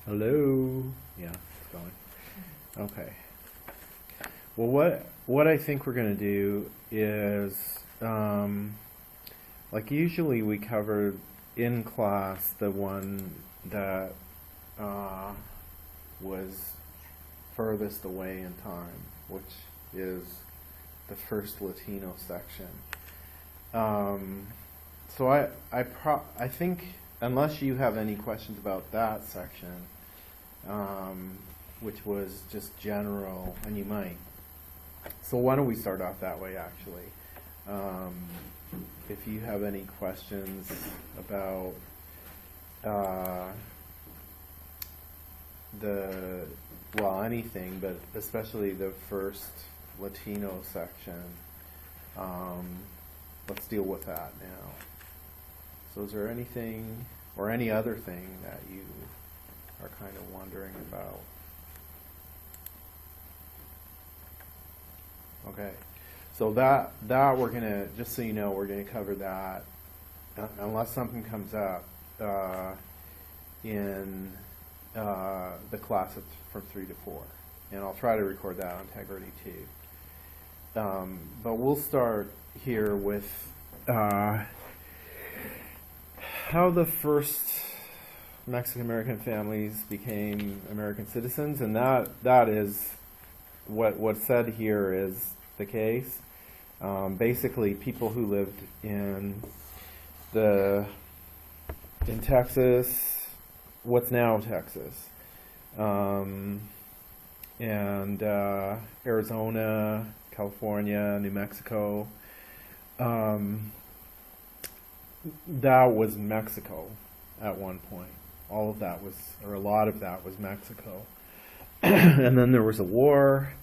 Hello. Yeah, it's going. Okay. Well, what I think we're going to do is, like usually we cover in class the one that was furthest away in time, which is the first Latino section. So I think unless you have any questions about that section, which was just general, and you might. So why don't we start off that way, actually? If you have any questions about anything, but especially the first Latino section, let's deal with that now. So is there anything or any other thing that you are kind of wondering about? Okay, so that we're gonna, just so you know, we're gonna cover that unless something comes up in the class from 3 to 4, and I'll try to record that on Integrity too. But we'll start here with how the first Mexican-American families became American citizens, and that is what's said here is the case. Basically, people who lived in Texas, what's now Texas, and Arizona, California, New Mexico. That was Mexico at one point. All of that was, or a lot of that was Mexico. And then there was a war,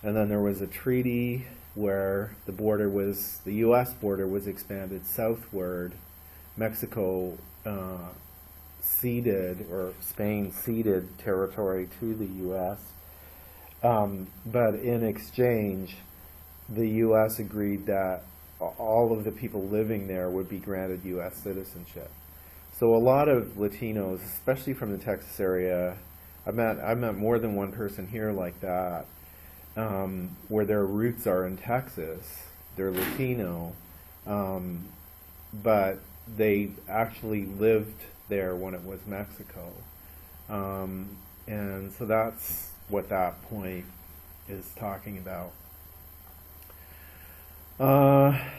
and then there was a treaty where the U.S. border was expanded southward. Mexico ceded, or Spain ceded territory to the U.S. But in exchange, the U.S. agreed that all of the people living there would be granted U.S. citizenship. So a lot of Latinos, especially from the Texas area, I met more than one person here like that, where their roots are in Texas. They're Latino, but they actually lived there when it was Mexico. And so that's what that point is talking about.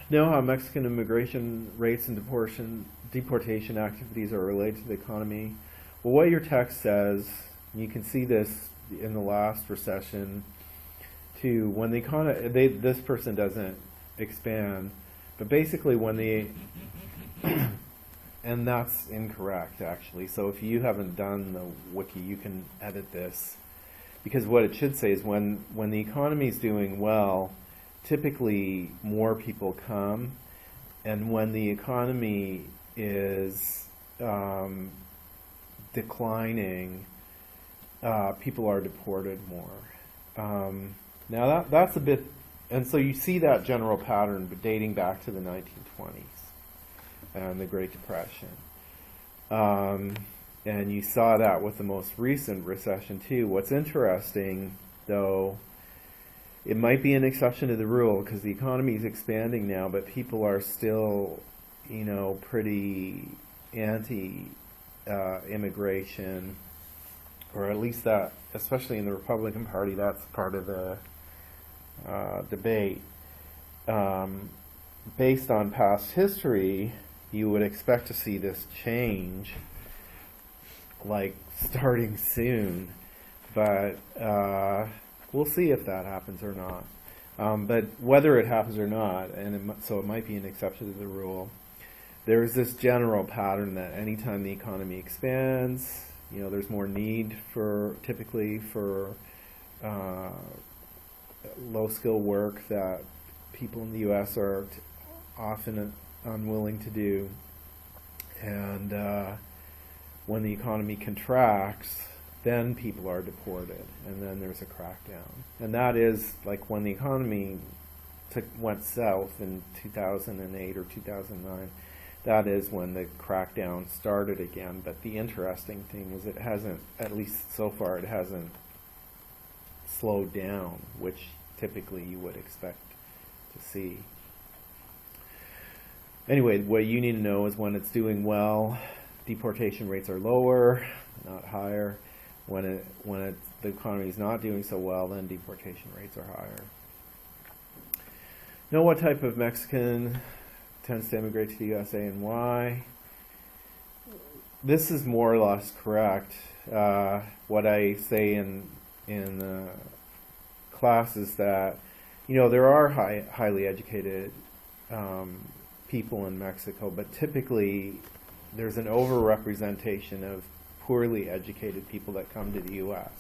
Know how Mexican immigration rates and deportation activities are related to the economy. Well, what your text says, you can see this in the last recession too, when the economy, this person doesn't expand, but basically when and that's incorrect actually, so if you haven't done the wiki, you can edit this, because what it should say is when the economy is doing well, typically more people come, and when the economy is declining, people are deported more. Now that's a bit, and so you see that general pattern dating back to the 1920s and the Great Depression. And you saw that with the most recent recession too. What's interesting, though, it might be an exception to the rule because the economy is expanding now, but people are still, pretty anti-immigration, or at least that, especially in the Republican Party, that's part of the debate. Based on past history, you would expect to see this change, like starting soon, but we'll see if that happens or not. But whether it happens or not, so it might be an exception to the rule, there's this general pattern that anytime the economy expands, there's more need typically for low-skill work that people in the U.S. are often unwilling to do. And when the economy contracts, then people are deported, and then there's a crackdown. And that is like when the economy went south in 2008 or 2009, that is when the crackdown started again. But the interesting thing is it hasn't, at least so far, it hasn't slowed down, which typically you would expect to see. Anyway, what you need to know is when it's doing well, deportation rates are lower, not higher. When the economy is not doing so well, then deportation rates are higher. Know what type of Mexican tends to immigrate to the USA and why? This is more or less correct. What I say in class is that, there are highly educated people in Mexico, but typically there's an overrepresentation of poorly educated people that come to the U.S.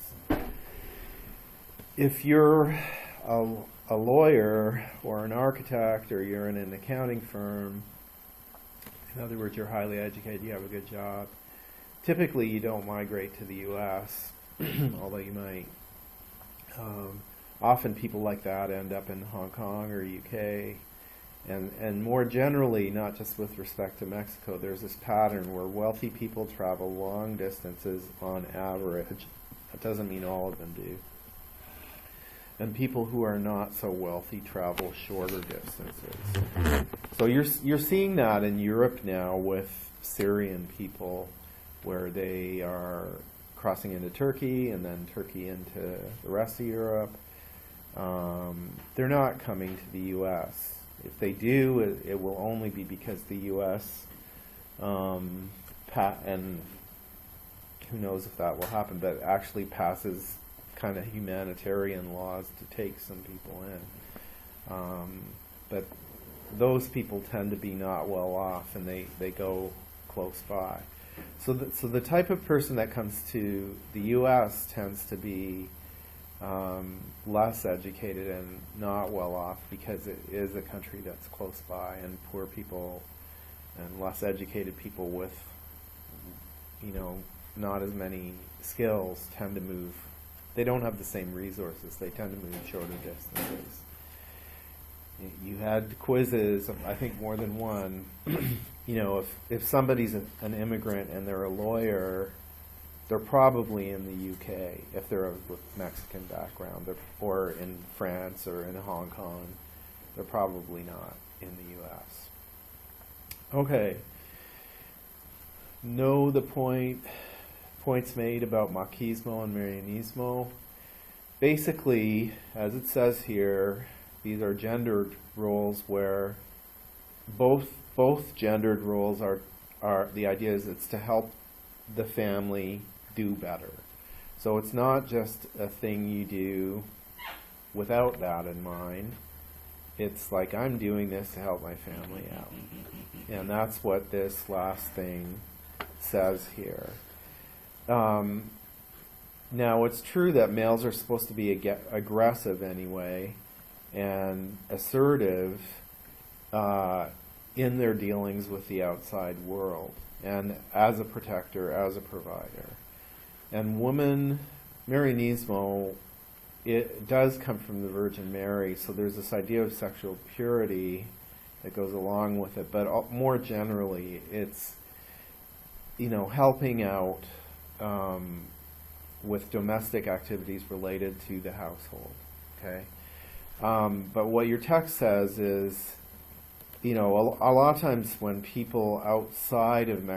If you're a lawyer or an architect or you're in an accounting firm, in other words, you're highly educated, you have a good job, typically you don't migrate to the U.S., although you might. Often people like that end up in Hong Kong or UK. And more generally, not just with respect to Mexico, there's this pattern where wealthy people travel long distances on average. That doesn't mean all of them do. And people who are not so wealthy travel shorter distances. So you're seeing that in Europe now with Syrian people, where they are crossing into Turkey and then Turkey into the rest of Europe. They're not coming to the U.S. If they do, it will only be because the U.S. And who knows if that will happen, but actually passes kind of humanitarian laws to take some people in. But those people tend to be not well off, and they go close by. So the type of person that comes to the U.S. tends to be less educated and not well off because it is a country that's close by, and poor people and less educated people with not as many skills tend to move. They don't have the same resources. They tend to move shorter distances. You had quizzes, I think more than one. If somebody's an immigrant and they're a lawyer, they're probably in the UK. If they're with Mexican background, or in France or in Hong Kong, they're probably not in the US. Okay. Know the points made about machismo and marianismo. Basically, as it says here, these are gendered roles where both gendered roles are the idea is it's to help the family do better. So it's not just a thing you do without that in mind. It's like, I'm doing this to help my family out. And that's what this last thing says here. Now, it's true that males are supposed to be aggressive anyway and assertive in their dealings with the outside world, and as a protector, as a provider. And Marianismo, it does come from the Virgin Mary, so there's this idea of sexual purity that goes along with it, but more generally, it's helping out with domestic activities related to the household. Okay, but what your text says is, a lot of times when people outside of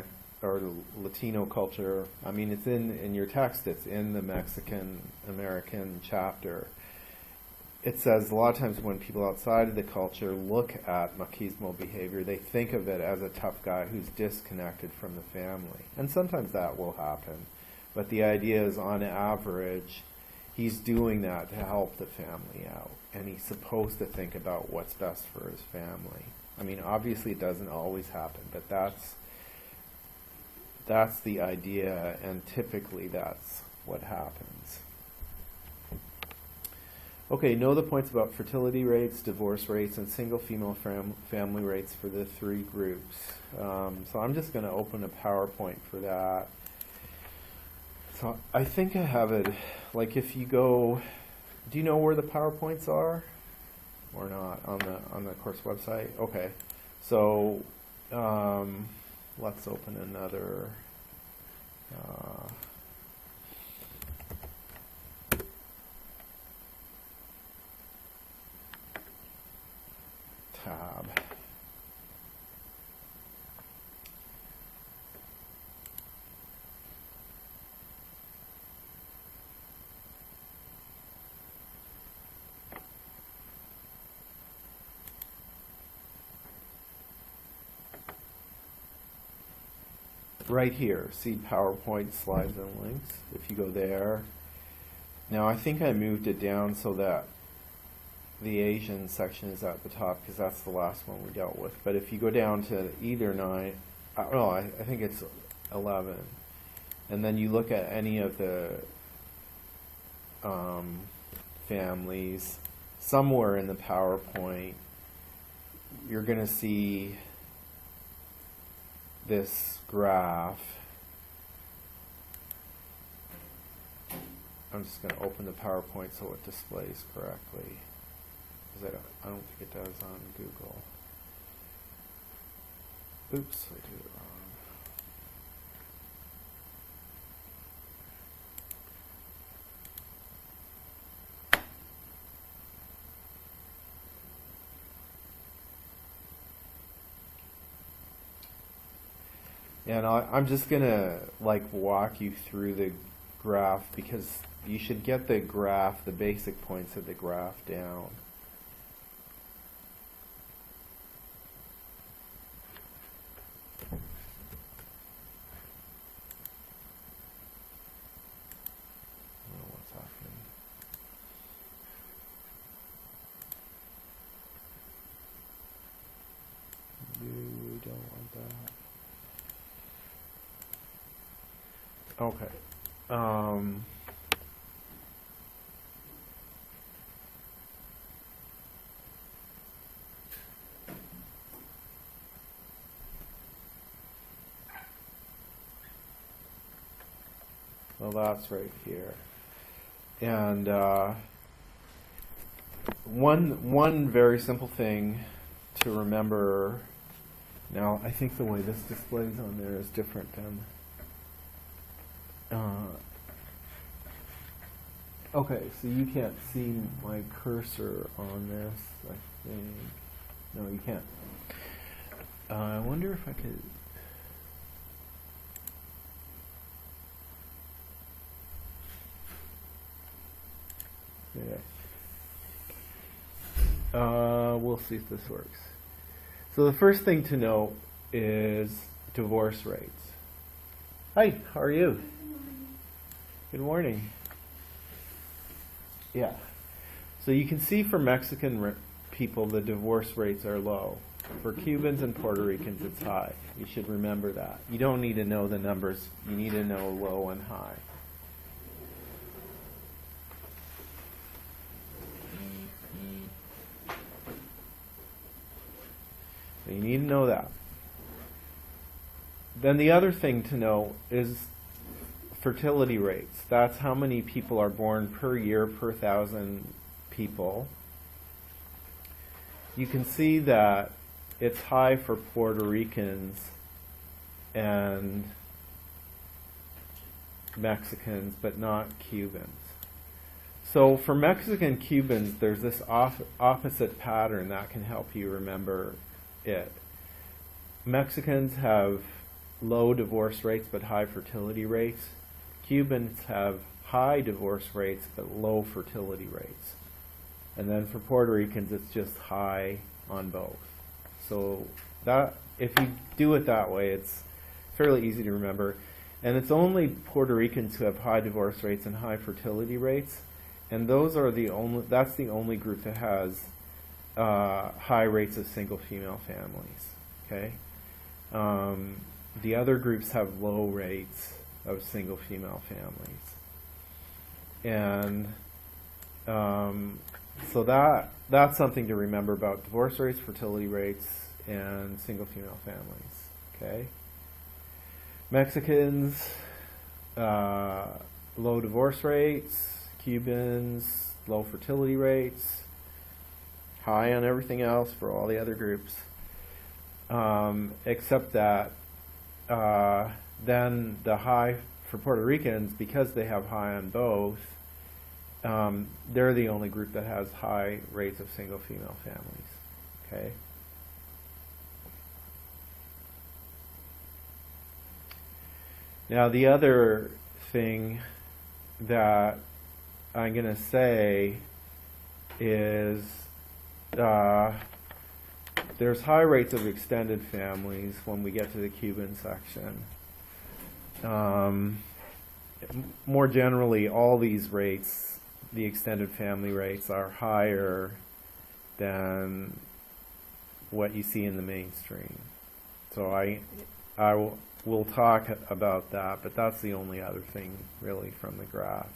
or Latino culture, it's in your text, it's in the Mexican-American chapter. It says a lot of times when people outside of the culture look at machismo behavior, they think of it as a tough guy who's disconnected from the family. And sometimes that will happen. But the idea is, on average, he's doing that to help the family out. And he's supposed to think about what's best for his family. Obviously it doesn't always happen, but that's the idea, and typically that's what happens. Okay, know the points about fertility rates, divorce rates, and single female family rates for the three groups. So I'm just going to open a PowerPoint for that. So I think I have it, like if you go, do you know where the PowerPoints are? Or not, on the course website? Okay, so Let's open another tab. Right here, see PowerPoint slides and links. If you go there, now I think I moved it down so that the Asian section is at the top because that's the last one we dealt with. But if you go down to either 9, I think it's 11, and then you look at any of the families, somewhere in the PowerPoint, you're going to see this graph. I'm just going to open the PowerPoint so it displays correctly, because I don't think it does on Google. Oops, I did it wrong. And I'm just going to walk you through the graph because you should get the graph, the basic points of the graph down. What's happening? We don't want that. Okay. Well, that's right here. And one very simple thing to remember. Now, I think the way this displays on there is different than. Okay, so you can't see my cursor on this, I think. No, you can't. I wonder if I could. Yeah. We'll see if this works. So the first thing to know is divorce rates. Hi, how are you? Good morning. Yeah. So you can see for Mexican people, the divorce rates are low. For Cubans and Puerto Ricans, it's high. You should remember that. You don't need to know the numbers. You need to know low and high. So you need to know that. Then the other thing to know is fertility rates. That's how many people are born per year per 1,000 people. You can see that it's high for Puerto Ricans and Mexicans, but not Cubans. So for Mexican Cubans, there's this opposite pattern that can help you remember it. Mexicans have low divorce rates but high fertility rates. Cubans have high divorce rates but low fertility rates. And then for Puerto Ricans, it's just high on both. So that, if you do it that way, it's fairly easy to remember. And it's only Puerto Ricans who have high divorce rates and high fertility rates. And those are that's the only group that has high rates of single female families. Okay? The other groups have low rates of single female families. And so that's something to remember about divorce rates, fertility rates, and single female families. Okay? Mexicans, low divorce rates. Cubans, low fertility rates. High on everything else for all the other groups. except that then the high for Puerto Ricans, because they have high on both, they're the only group that has high rates of single female families. Okay. Now the other thing that I'm going to say is there's high rates of extended families when we get to the Cuban section. More generally, all these rates, the extended family rates, are higher than what you see in the mainstream. So we'll talk about that, but that's the only other thing really from the graph.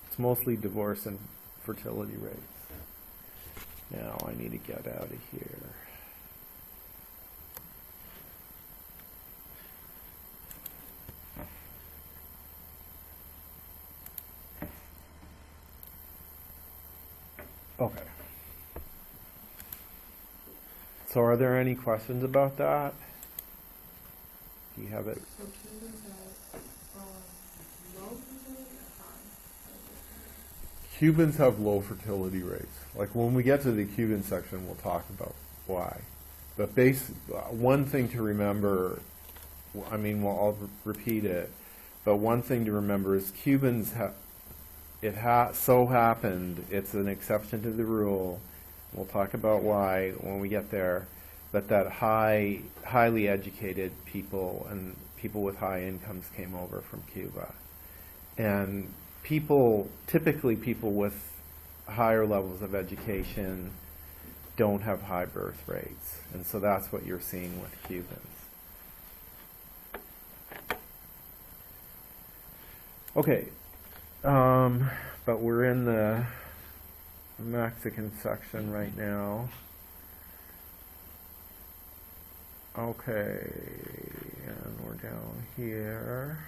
It's mostly divorce and fertility rates. Now I need to get out of here. Okay. So are there any questions about that? Do you have it? So Cubans have low fertility or high? Cubans have low fertility rates. Like when we get to the Cuban section, we'll talk about why. But one thing to remember, I mean, well, I'll repeat it, but one thing to remember is Cubans so happened, it's an exception to the rule. We'll talk about why when we get there, but that highly educated people and people with high incomes came over from Cuba. And typically people with higher levels of education don't have high birth rates. And so that's what you're seeing with Cubans. Okay. But we're in the Mexican section right now. Okay, and we're down here.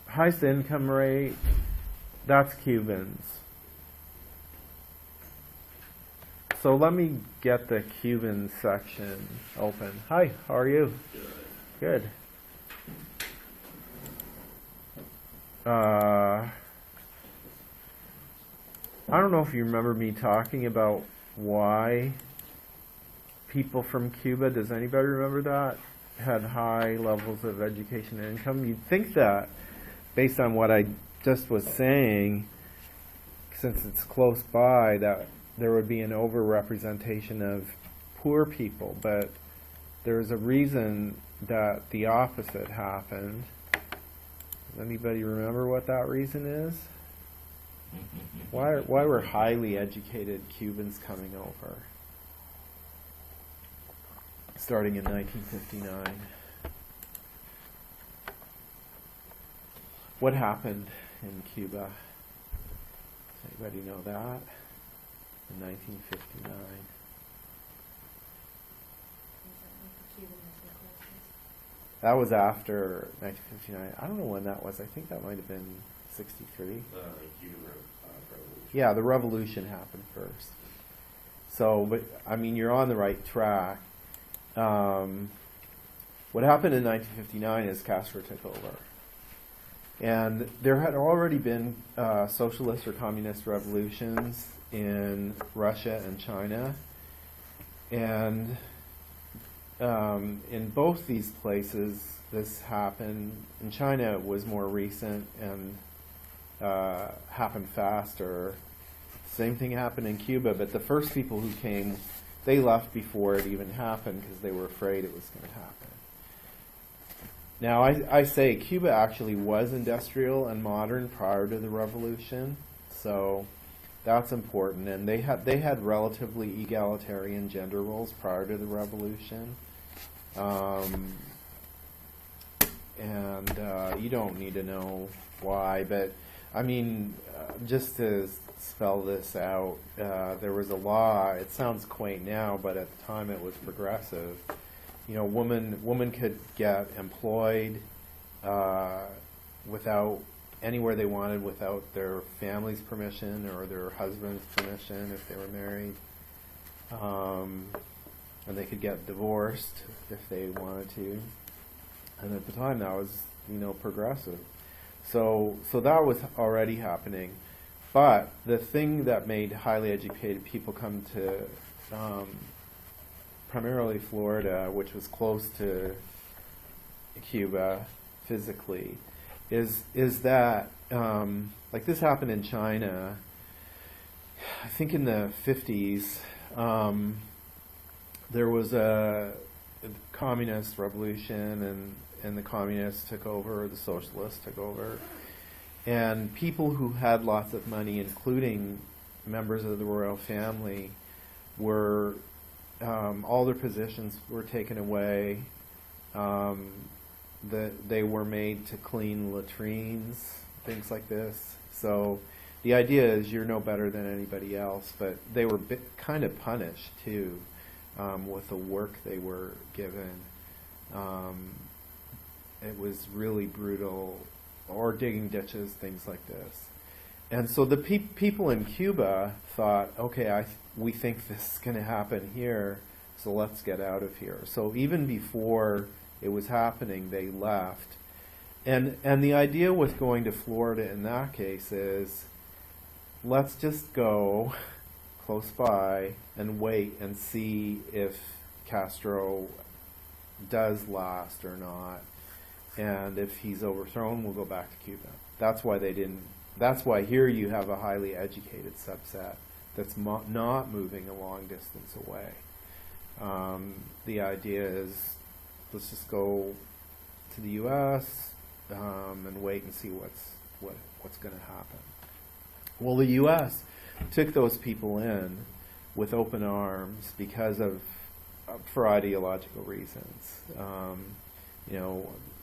Highest income rate, that's Cubans. So let me get the Cuban section open. Hi, how are you? Good. I don't know if you remember me talking about why people from Cuba, does anybody remember that, had high levels of education and income? You'd think that, based on what I just was saying, since it's close by, that there would be an overrepresentation of poor people, but there's a reason that the opposite happened. Does anybody remember what that reason is? Why were highly educated Cubans coming over, starting in 1959? What happened in Cuba? Does anybody know that? In 1959. That was after 1959. I don't know when that was. I think that might have been 63. Cuban Revolution. Yeah, the revolution happened first. So, but I mean, you're on the right track. What happened in 1959 is Castro took over. And there had already been socialist or communist revolutions in Russia and China. And in both these places, this happened. In China, it was more recent and happened faster. Same thing happened in Cuba, but the first people who came, they left before it even happened because they were afraid it was going to happen. Now, I say Cuba actually was industrial and modern prior to the revolution, so that's important. And they had relatively egalitarian gender roles prior to the revolution. You don't need to know why, but I mean, just to spell this out, there was a law. It sounds quaint now, but at the time it was progressive. You know, woman could get employed without anywhere they wanted without their family's permission or their husband's permission if they were married. And they could get divorced if they wanted to. And at the time, that was, progressive. So that was already happening. But the thing that made highly educated people come to primarily Florida, which was close to Cuba physically, is that like this happened in China. I think in the 50s, there was a communist revolution, and the communists took over, the socialists took over, and people who had lots of money, including members of the royal family, were all their positions were taken away. They were made to clean latrines, things like this. So the idea is you're no better than anybody else, but they were kind of punished too with the work they were given. It was really brutal, or digging ditches, things like this. And so the people in Cuba thought, okay, we think this is going to happen here, so let's get out of here. So even before it was happening, they left. And the idea with going to Florida in that case is, let's just go close by and wait and see if Castro does last or not. And if he's overthrown, we'll go back to Cuba. That's why they didn't. That's why here you have a highly educated subset that's not moving a long distance away. The idea is, let's just go to the U.S. And wait and see what's going to happen. Well, the U.S. took those people in with open arms because for ideological reasons.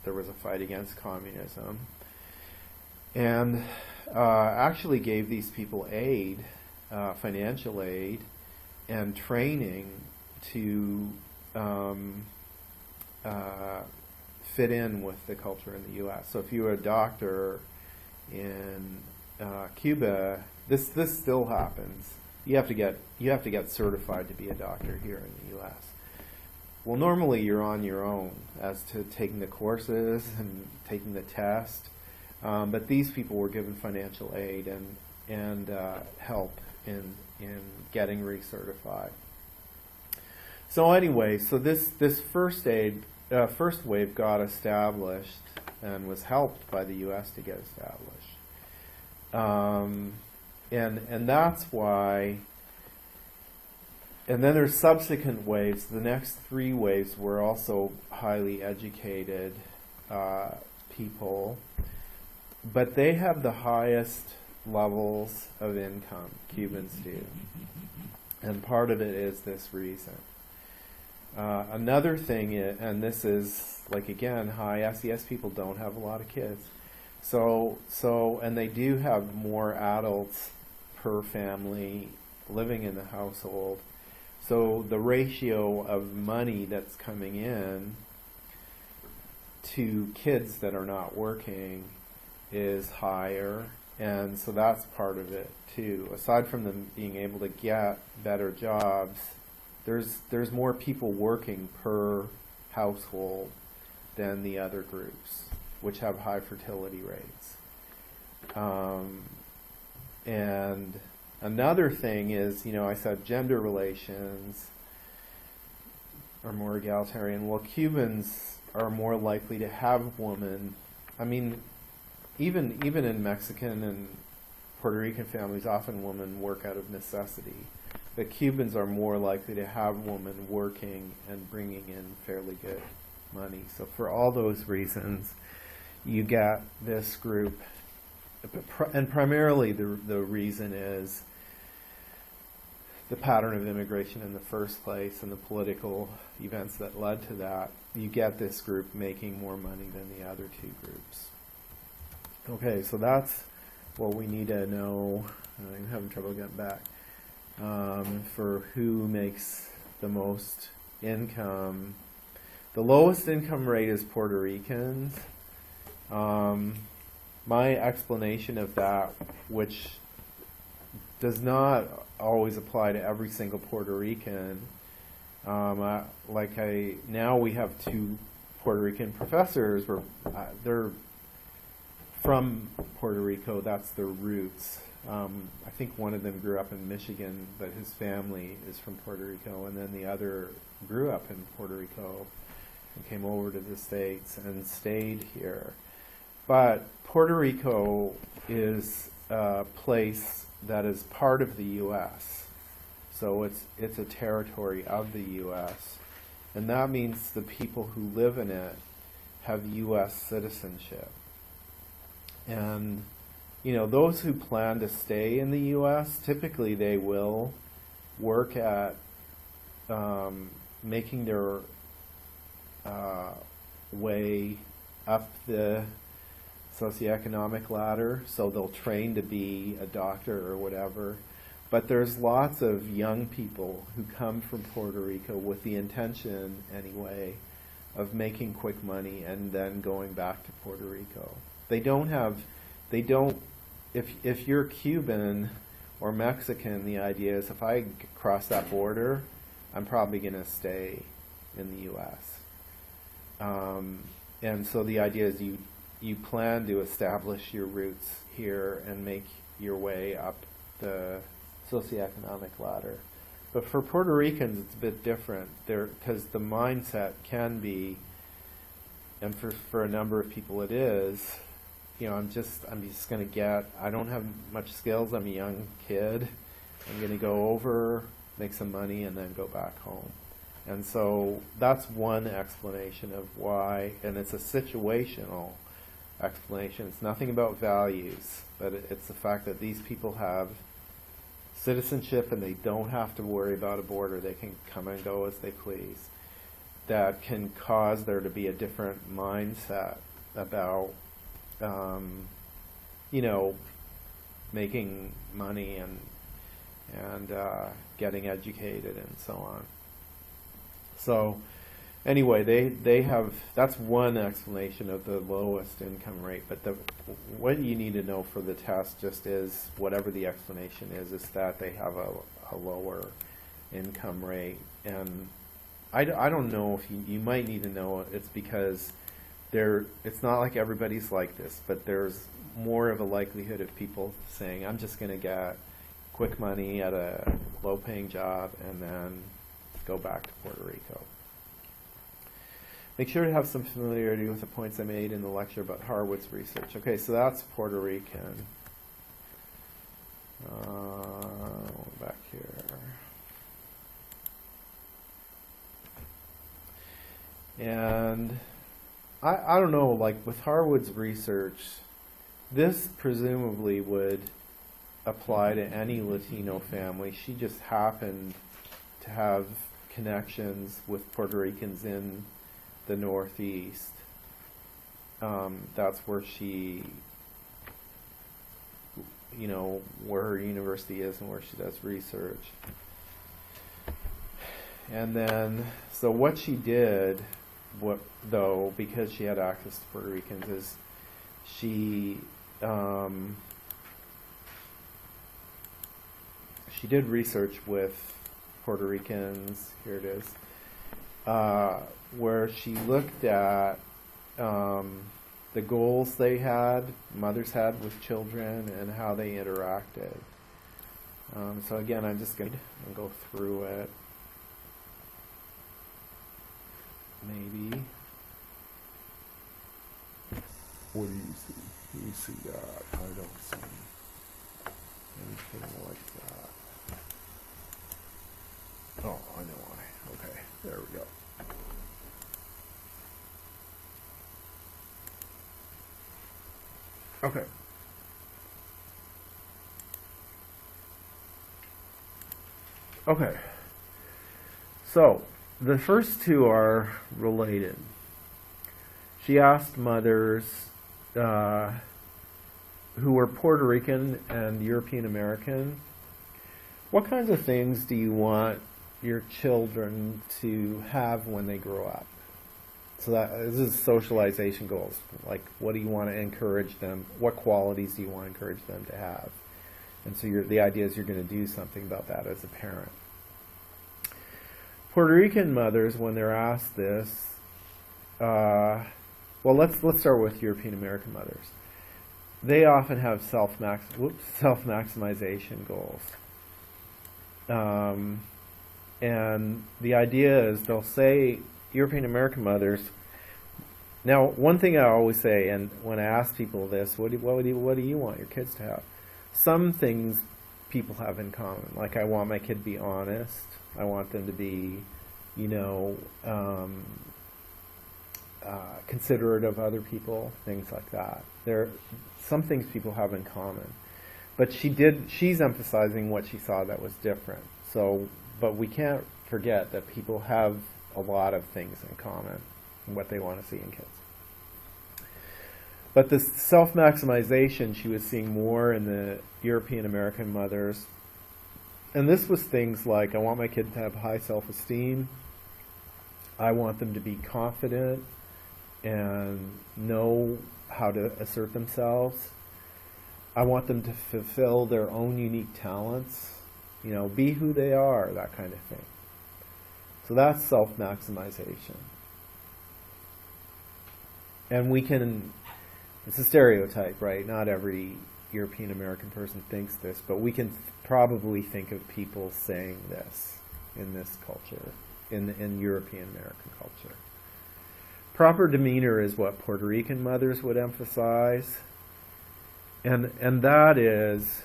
There was a fight against communism, and actually gave these people aid, financial aid, and training to fit in with the culture in the U.S. So if you were a doctor in Cuba, this still happens. You have to get certified to be a doctor here in the U.S. Well, normally you're on your own as to taking the courses and taking the test, but these people were given financial aid and help in getting recertified. So anyway, this first wave got established and was helped by the U.S. to get established, and that's why. And then there's subsequent waves. The next three waves were also highly educated people, but they have the highest levels of income, Cubans do. And part of it is this reason. Another thing, and this is, like, again, high SES people don't have a lot of kids. And they do have more adults per family living in the household. So the ratio of money that's coming in to kids that are not working is higher, and so that's part of it too. Aside from them being able to get better jobs, there's more people working per household than the other groups, which have high fertility rates. And another thing is, I said gender relations are more egalitarian. Well, Cubans are more likely to have women. I mean, even in Mexican and Puerto Rican families, often women work out of necessity. But Cubans are more likely to have women working and bringing in fairly good money. So for all those reasons, you get this group. And primarily the reason is the pattern of immigration in the first place and the political events that led to that. You get this group making more money than the other two groups. Okay, so that's what we need to know. I'm having trouble getting back. For who makes the most income. The lowest income rate is Puerto Ricans. my explanation of that, which does not always apply to every single Puerto Rican, now we have two Puerto Rican professors. They're from Puerto Rico. That's their roots. I think one of them grew up in Michigan, but his family is from Puerto Rico, and then the other grew up in Puerto Rico and came over to the States and stayed here. But Puerto Rico is a place that is part of the U.S., so it's a territory of the U.S., and that means the people who live in it have U.S. citizenship. And, those who plan to stay in the U.S., typically they will work at making their way up the socioeconomic ladder, so they'll train to be a doctor or whatever. But there's lots of young people who come from Puerto Rico with the intention, anyway, of making quick money and then going back to Puerto Rico. If you're Cuban or Mexican, the idea is if I cross that border, I'm probably going to stay in the U.S. And so the idea is you plan to establish your roots here and make your way up the socioeconomic ladder. But for Puerto Ricans, it's a bit different because the mindset can be, and for a number of people it is, I'm just going to I don't have much skills, I'm a young kid, I'm going to go over, make some money, and then go back home. And so that's one explanation of why, and it's a situational explanation. It's nothing about values, but it's the fact that these people have citizenship and they don't have to worry about a border. They can come and go as they please. That can cause there to be a different mindset about, making money and getting educated and so on. So anyway, they have, that's one explanation of the lowest income rate, but what you need to know for the test just is, whatever the explanation is that they have a lower income rate. And I don't know if you might need to know it's because it's not like everybody's like this, but there's more of a likelihood of people saying, I'm just going to get quick money at a low-paying job and then go back to Puerto Rico. Make sure to have some familiarity with the points I made in the lecture about Harwood's research. Okay, so that's Puerto Rican. Back here. And I don't know, like with Harwood's research, this presumably would apply to any Latino family. She just happened to have connections with Puerto Ricans in the Northeast. That's where she, where her university is and where she does research. And then, so what she did, because she had access to Puerto Ricans, is she did research with Puerto Ricans, here it is, where she looked at the goals mothers had with children and how they interacted. So again, I'm just going to go through it. Maybe. What do you see? You see that? I don't see anything like that. Oh, I know why. Okay, there we go. Okay. Okay. So, the first two are related. She asked mothers who were Puerto Rican and European American, what kinds of things do you want your children to have when they grow up? So this is socialization goals. Like, what do you want to encourage them? What qualities do you want to encourage them to have? And so the idea is you're going to do something about that as a parent. Puerto Rican mothers, when they're asked this, well, let's start with European American mothers. They often have self-maximization goals. And the idea is they'll say, European American mothers. Now, one thing I always say, and when I ask people this, what do you want your kids to have? Some things people have in common. Like, I want my kid to be honest. I want them to be, considerate of other people, things like that. There are some things people have in common. But she's emphasizing what she saw that was different. So, but we can't forget that people have a lot of things in common in what they want to see in kids. But this self-maximization she was seeing more in the European American mothers. And this was things like, I want my kid to have high self-esteem. I want them to be confident and know how to assert themselves. I want them to fulfill their own unique talents, be who they are, that kind of thing. So that's self-maximization. And it's a stereotype, right? Not every European American person thinks this, but we can probably think of people saying this in this culture, in European American culture. Proper demeanor is what Puerto Rican mothers would emphasize. And that is,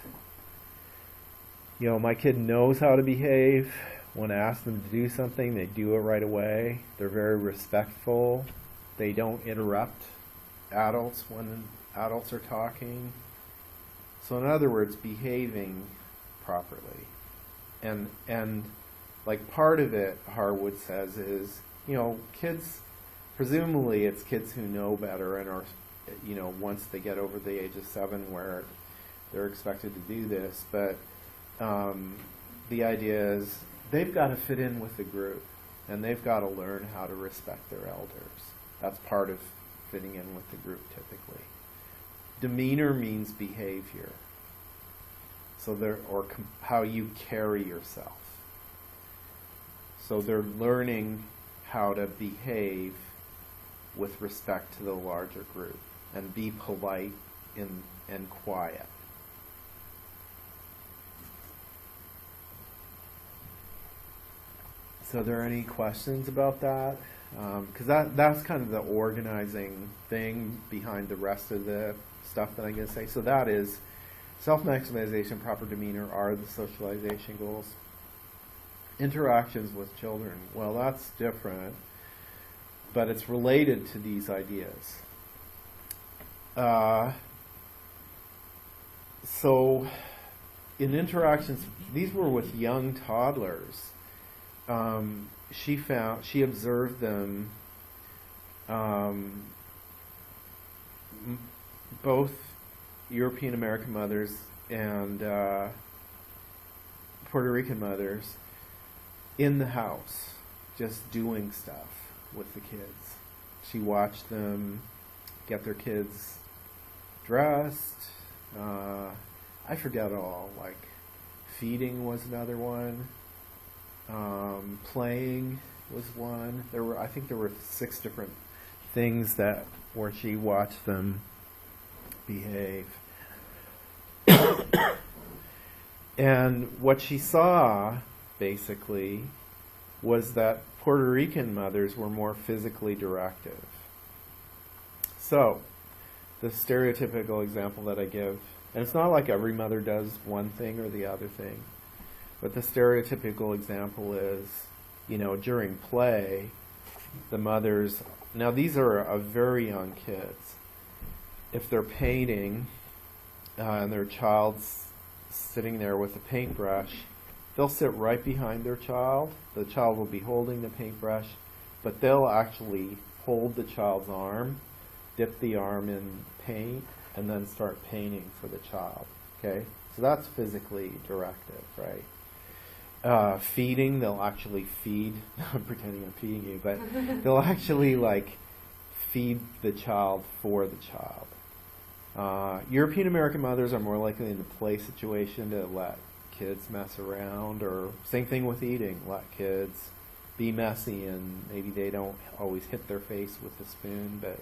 my kid knows how to behave. When I ask them to do something, they do it right away. They're very respectful. They don't interrupt adults when adults are talking. So in other words, behaving properly. And like part of it, Harwood says, is, kids, presumably it's kids who know better and are, once they get over the age of 7 where they're expected to do this. But the idea is they've got to fit in with the group, and they've got to learn how to respect their elders. That's part of fitting in with the group typically. Demeanor means behavior. So how you carry yourself. So they're learning how to behave with respect to the larger group and be polite and quiet. So are there any questions about that? Because that's kind of the organizing thing behind the rest of the stuff that I'm going to say. So that is self-maximization, proper demeanor are the socialization goals. Interactions with children, well, that's different, but it's related to these ideas. So in interactions, these were with young toddlers. She observed them, both European American mothers and Puerto Rican mothers in the house, just doing stuff with the kids. She watched them get their kids dressed. I forget all, like feeding was another one. Playing was one. I think there were 6 different things where she watched them behave. And what she saw, basically, was that Puerto Rican mothers were more physically directive. So, the stereotypical example that I give, and it's not like every mother does one thing or the other thing, but the stereotypical example is, during play, the mothers, now these are very young kids, if they're painting and their child's sitting there with a paintbrush, they'll sit right behind their child. The child will be holding the paintbrush, but they'll actually hold the child's arm, dip the arm in paint, and then start painting for the child. Okay? So that's physically directive, right? Feeding, they'll actually feed. I'm pretending I'm feeding you, but they'll actually feed the child for the child. European American mothers are more likely in the play situation to let kids mess around, or same thing with eating, let kids be messy, and maybe they don't always hit their face with the spoon, but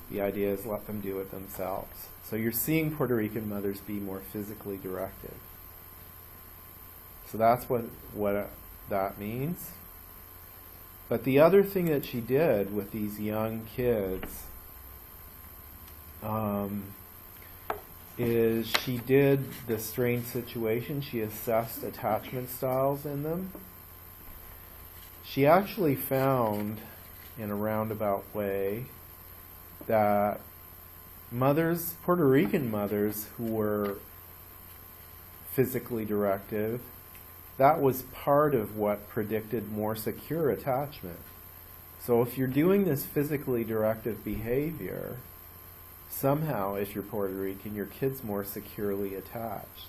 the idea is let them do it themselves. So you're seeing Puerto Rican mothers be more physically directed. So that's what that means. But the other thing that she did with these young kids is she did the strange situation. She assessed attachment styles in them. She actually found, in a roundabout way, that mothers, Puerto Rican mothers who were physically directive, that was part of what predicted more secure attachment. So if you're doing this physically directive behavior, somehow, if you're Puerto Rican, your kid's more securely attached.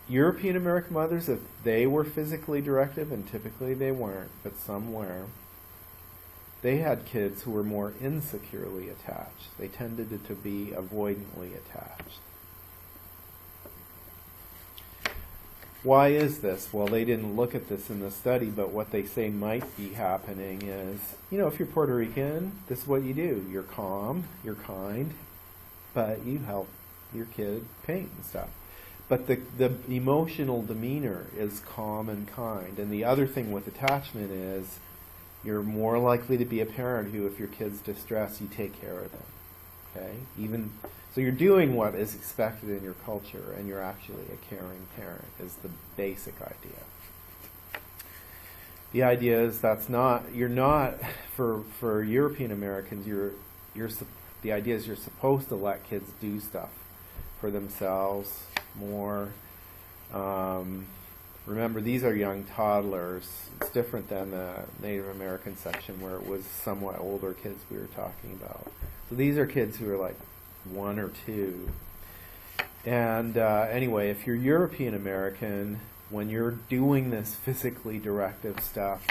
European American mothers, if they were physically directive, and typically they weren't, but some were, they had kids who were more insecurely attached. They tended to be avoidantly attached. Why is this? Well, they didn't look at this in the study, but what they say might be happening is, if you're Puerto Rican, this is what you do. You're calm, you're kind, but you help your kid paint and stuff. But the emotional demeanor is calm and kind. And the other thing with attachment is you're more likely to be a parent who, if your kid's distressed, you take care of them. Okay? So you're doing what is expected in your culture, and you're actually a caring parent, is the basic idea. The idea is you're not, for European Americans, the idea is you're supposed to let kids do stuff for themselves more. Remember, these are young toddlers. It's different than the Native American section where it was somewhat older kids we were talking about. So these are kids who are like 1 or 2. And anyway, if you're European American, when you're doing this physically directive stuff,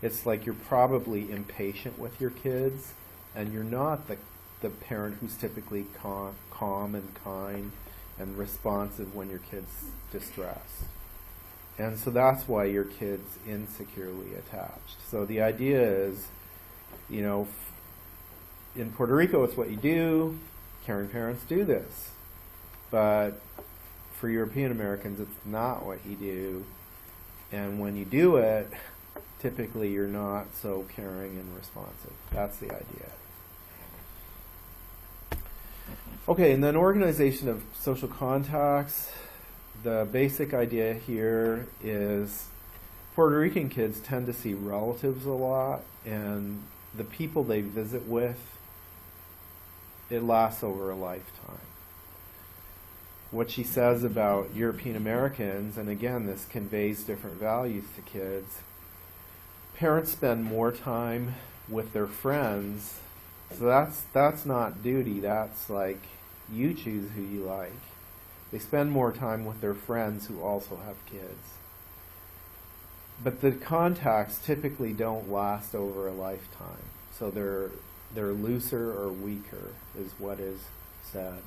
it's like you're probably impatient with your kids, and you're not the parent who's typically calm and kind and responsive when your kid's distressed. And so that's why your kid's insecurely attached. So the idea is, in Puerto Rico, it's what you do. Caring parents do this. But for European Americans, it's not what you do. And when you do it, typically you're not so caring and responsive. That's the idea. Okay, and then organization of social contacts. The basic idea here is Puerto Rican kids tend to see relatives a lot, and the people they visit with, it lasts over a lifetime. What she says about European Americans, and again, this conveys different values to kids, parents spend more time with their friends, so that's not duty, that's like you choose who you like. They spend more time with their friends who also have kids. But the contacts typically don't last over a lifetime. So they're looser or weaker is what is said.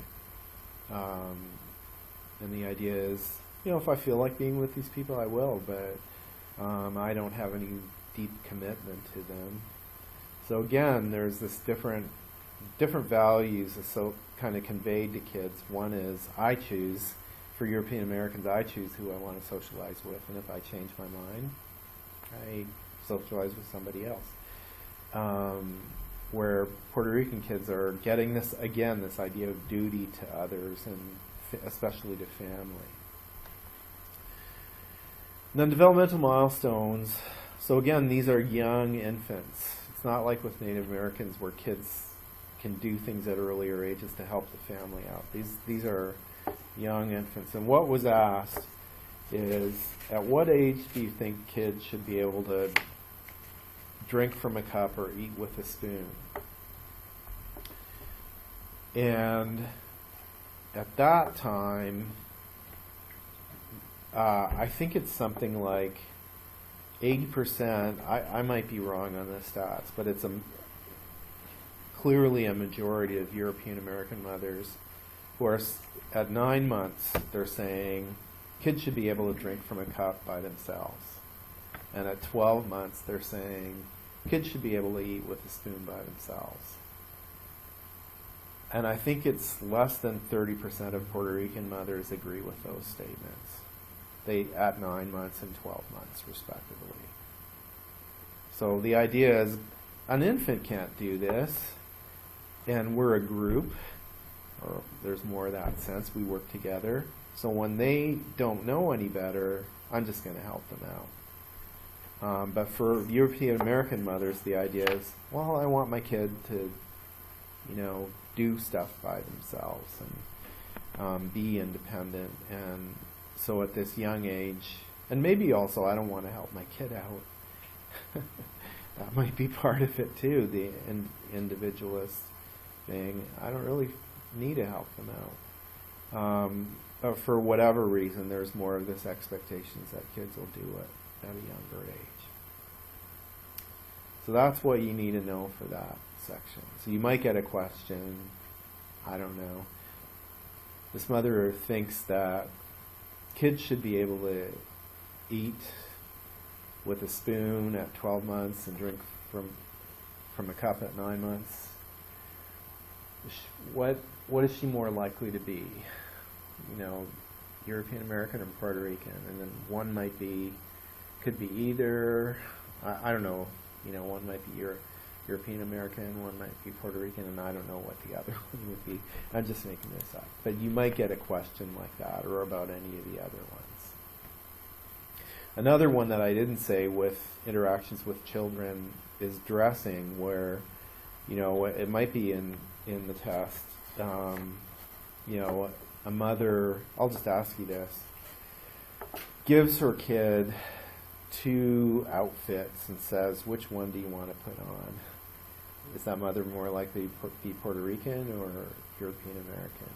And the idea is, if I feel like being with these people, I will, but I don't have any deep commitment to them. So again, there's this different values so kind of conveyed to kids. One is I choose, for European Americans, I choose who I want to socialize with, and if I change my mind, I socialize with somebody else. Where Puerto Rican kids are getting this idea of duty to others, and especially to family. And then developmental milestones. So again, these are young infants. It's not like with Native Americans where kids can do things at earlier ages to help the family out. These are young infants. And what was asked is, at what age do you think kids should be able to drink from a cup or eat with a spoon? And at that time, I think it's something like 80%, I might be wrong on the stats, but it's clearly a majority of European American mothers who are, at 9 months, they're saying kids should be able to drink from a cup by themselves. And at 12 months, they're saying kids should be able to eat with a spoon by themselves. And I think it's less than 30% of Puerto Rican mothers agree with those statements. They at 9 months and 12 months, respectively. So the idea is an infant can't do this, and we're a group, or there's more of that sense, we work together. So when they don't know any better, I'm just going to help them out. But for European American mothers, the idea is, well, I want my kid to, do stuff by themselves and be independent. And so at this young age, and maybe also I don't want to help my kid out. That might be part of it too, the individualist thing. I don't really need to help them out. But for whatever reason, there's more of this expectations that kids will do it at a younger age. So that's what you need to know for that section. So you might get a question, I don't know. This mother thinks that kids should be able to eat with a spoon at 12 months and drink from a cup at 9 months. What is she more likely to be? European American or Puerto Rican? And then one could be either. I don't know. One might be European American, one might be Puerto Rican, and I don't know what the other one would be. I'm just making this up. But you might get a question like that, or about any of the other ones. Another one that I didn't say with interactions with children is dressing, where, it might be in the test. A mother, I'll just ask you this, gives her kid 2 outfits and says, which one do you want to put on? Is that mother more likely to be Puerto Rican or European American?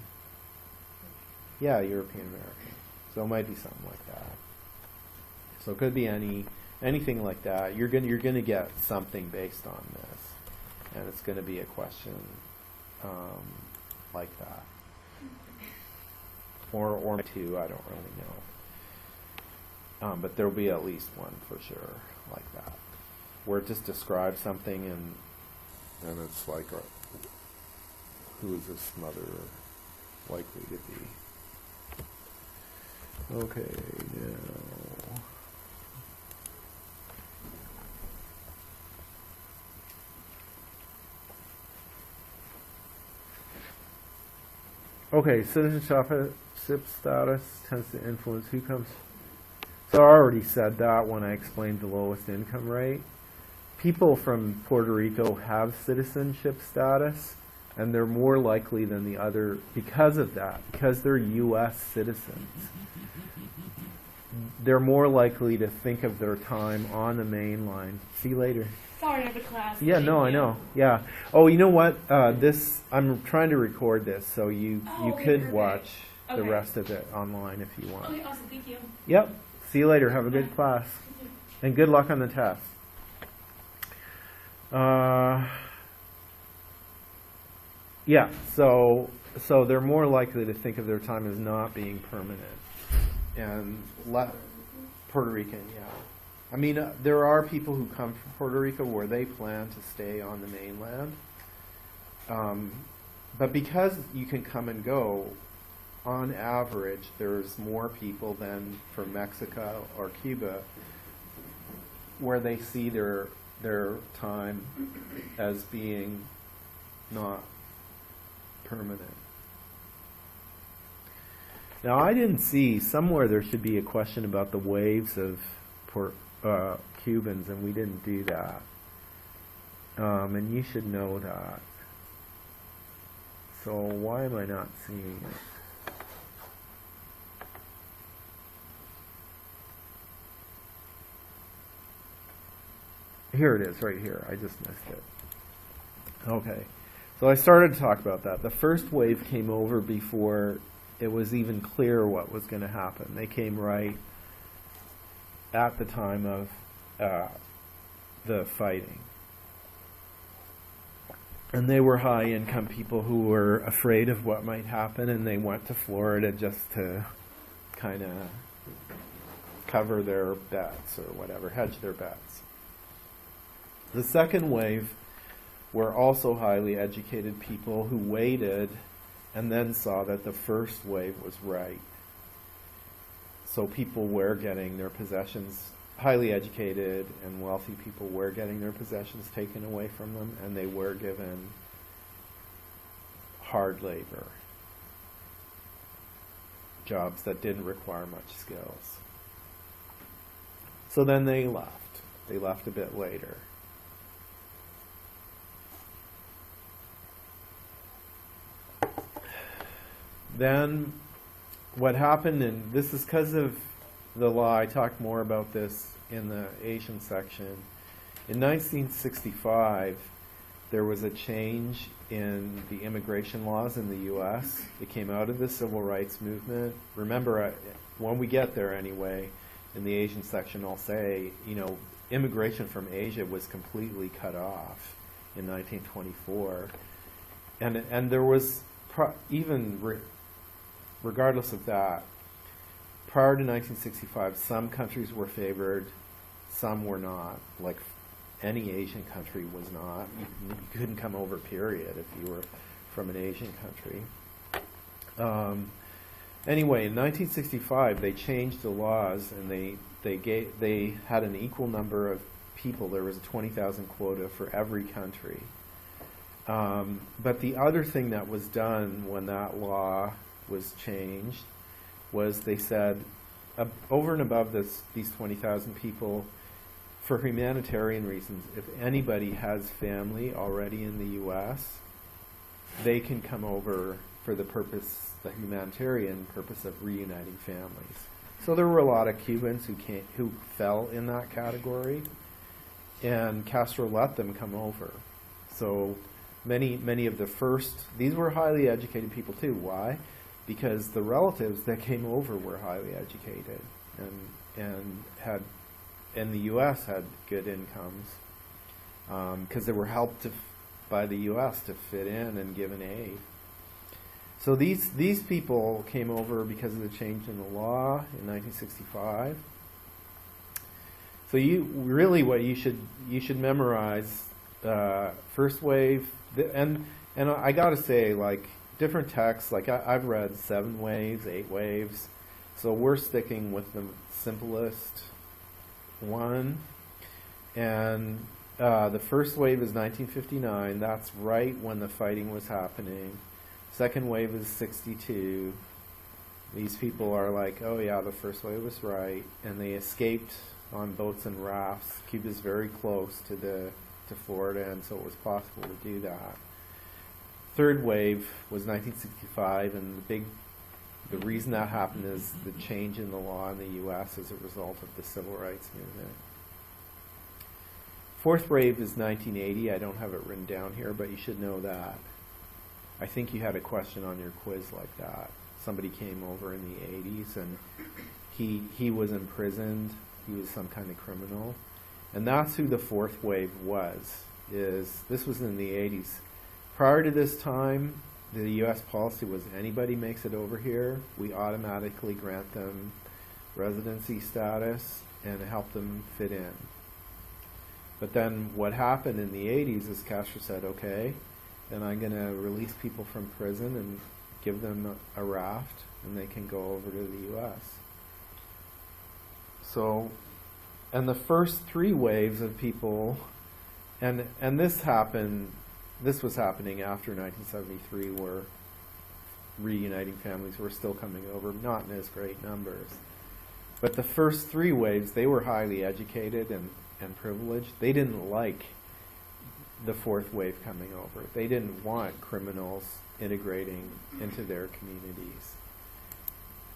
Yeah, European American. So it might be something like that. So it could be anything like that. You're gonna get something based on this, and it's going to be a question like that, or 2. I don't really know. But there'll be at least one for sure like that, where it just describes something and it's like, who is this mother likely to be? Okay, now. Okay, citizenship status tends to influence who comes. So I already said that when I explained the lowest income rate. People from Puerto Rico have citizenship status, and they're more likely than the other because of that, because they're U.S. citizens. They're more likely to think of their time on the main line. See you later. Sorry, I have a class. Yeah, no, I know. Yeah. Oh, you know what? I'm trying to record this, so you okay, could perfect. watch the Okay. rest of it online if you want. Okay, awesome. Thank you. Yep. See you later. Have a good class. And good luck on the test. Yeah, so they're more likely to think of their time as not being permanent. And Puerto Rican, yeah. I mean, there are people who come from Puerto Rico where they plan to stay on the mainland. But because you can come and go, on average, there's more people than from Mexico or Cuba where they see their time as being not permanent. Now, I didn't see, somewhere there should be a question about the waves of Cubans, and we didn't do that. And you should know that. So why am I not seeing it? Here it is, right here. I just missed it. Okay. So I started to talk about that. The first wave came over before it was even clear what was going to happen. They came right at the time of the fighting. And they were high-income people who were afraid of what might happen, and they went to Florida just to kind of cover their bets or whatever, hedge their bets. The second wave were also highly educated people who waited and then saw that the first wave was right. So people were getting their possessions, highly educated and wealthy people were getting their possessions taken away from them, and they were given hard labor, jobs that didn't require much skills. So then they left. They left a bit later. Then what happened, and this is because of the law, I talked more about this in the Asian section. In 1965, there was a change in the immigration laws in the U.S. It came out of the civil rights movement. Remember, when we get there anyway, in the Asian section, I'll say, immigration from Asia was completely cut off in 1924. And there was, regardless of that, prior to 1965, some countries were favored, some were not. Like any Asian country was not. You couldn't come over, period, if you were from an Asian country. Anyway, in 1965, they changed the laws, and they had an equal number of people. There was a 20,000 quota for every country. But the other thing that was done when that law was changed was they said, over and above these 20,000 people, for humanitarian reasons, if anybody has family already in the U.S., they can come over for the humanitarian purpose of reuniting families. So there were a lot of Cubans who fell in that category, and Castro let them come over. So many of the first, these were highly educated people too. Why? Because the relatives that came over were highly educated and had, in the U.S., had good incomes because they were helped by the U.S. to fit in and given aid. So these people came over because of the change in the law in 1965. So what you should memorize first wave, and I got to say, like, different texts, like I've read 7 waves, 8 waves, so we're sticking with the simplest one. And the first wave is 1959. That's right when the fighting was happening. Second wave is 62. These people are like, oh yeah, the first wave was right, and they escaped on boats and rafts. Cuba's very close to Florida, and so it was possible to do that. Third wave was 1965, and the reason that happened is the change in the law in the U.S. as a result of the civil rights movement. Fourth wave is 1980. I don't have it written down here, but you should know that. I think you had a question on your quiz like that. Somebody came over in the 80s, and he was imprisoned. He was some kind of criminal. And that's who the fourth wave was. This was in the 80s. Prior to this time, the U.S. policy was anybody makes it over here, we automatically grant them residency status and help them fit in. But then what happened in the 80s is Castro said, okay, then I'm going to release people from prison and give them a raft, and they can go over to the U.S. So, and the first 3 waves of people, and this was happening after 1973, where reuniting families were still coming over, not in as great numbers. But the first 3 waves, they were highly educated and privileged. They didn't like the fourth wave coming over. They didn't want criminals integrating into their communities.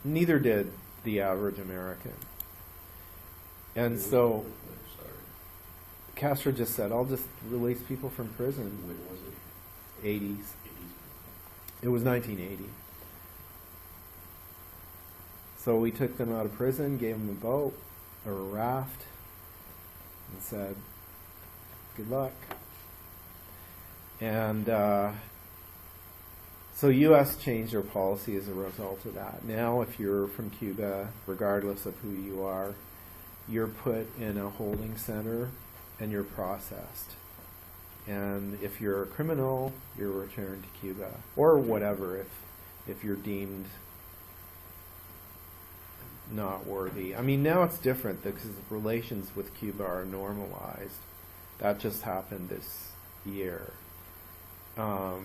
Neither did the average American. And so Castro just said, I'll just release people from prison. When was it? 80s. It was 1980. So we took them out of prison, gave them a boat or a raft, and said, good luck. And so U.S. changed their policy as a result of that. Now if you're from Cuba, regardless of who you are, you're put in a holding center and you're processed. And if you're a criminal, you're returned to Cuba, or whatever, if you're deemed not worthy. I mean, now it's different because relations with Cuba are normalized. That just happened this year. Well,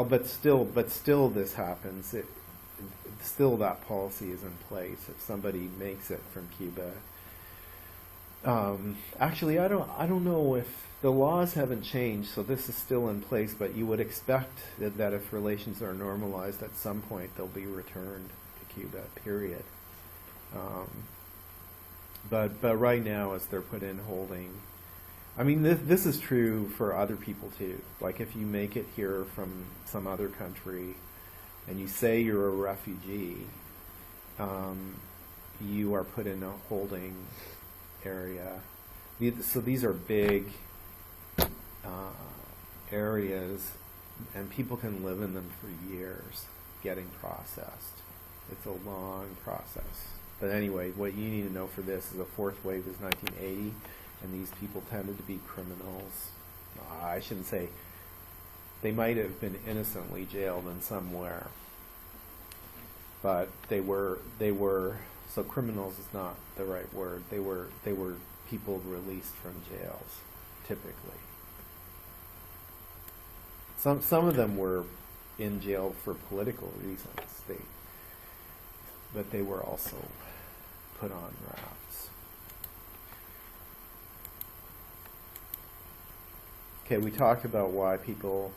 but still this happens. Still that policy is in place if somebody makes it from Cuba. Actually, I don't know if the laws haven't changed, so this is still in place, but you would expect that if relations are normalized, at some point they'll be returned to Cuba, period. But right now, as they're put in holding, I mean, this is true for other people too. Like if you make it here from some other country and you say you're a refugee, you are put in a holding area. So these are big areas, and people can live in them for years getting processed. It's a long process. But anyway, what you need to know for this is the fourth wave is 1980, and these people tended to be criminals. I shouldn't say, they might have been innocently jailed in somewhere, but they were, so criminals is not the right word. They were people released from jails, typically. Some of them were in jail for political reasons. But they were also put on rafts. Okay, we talked about why people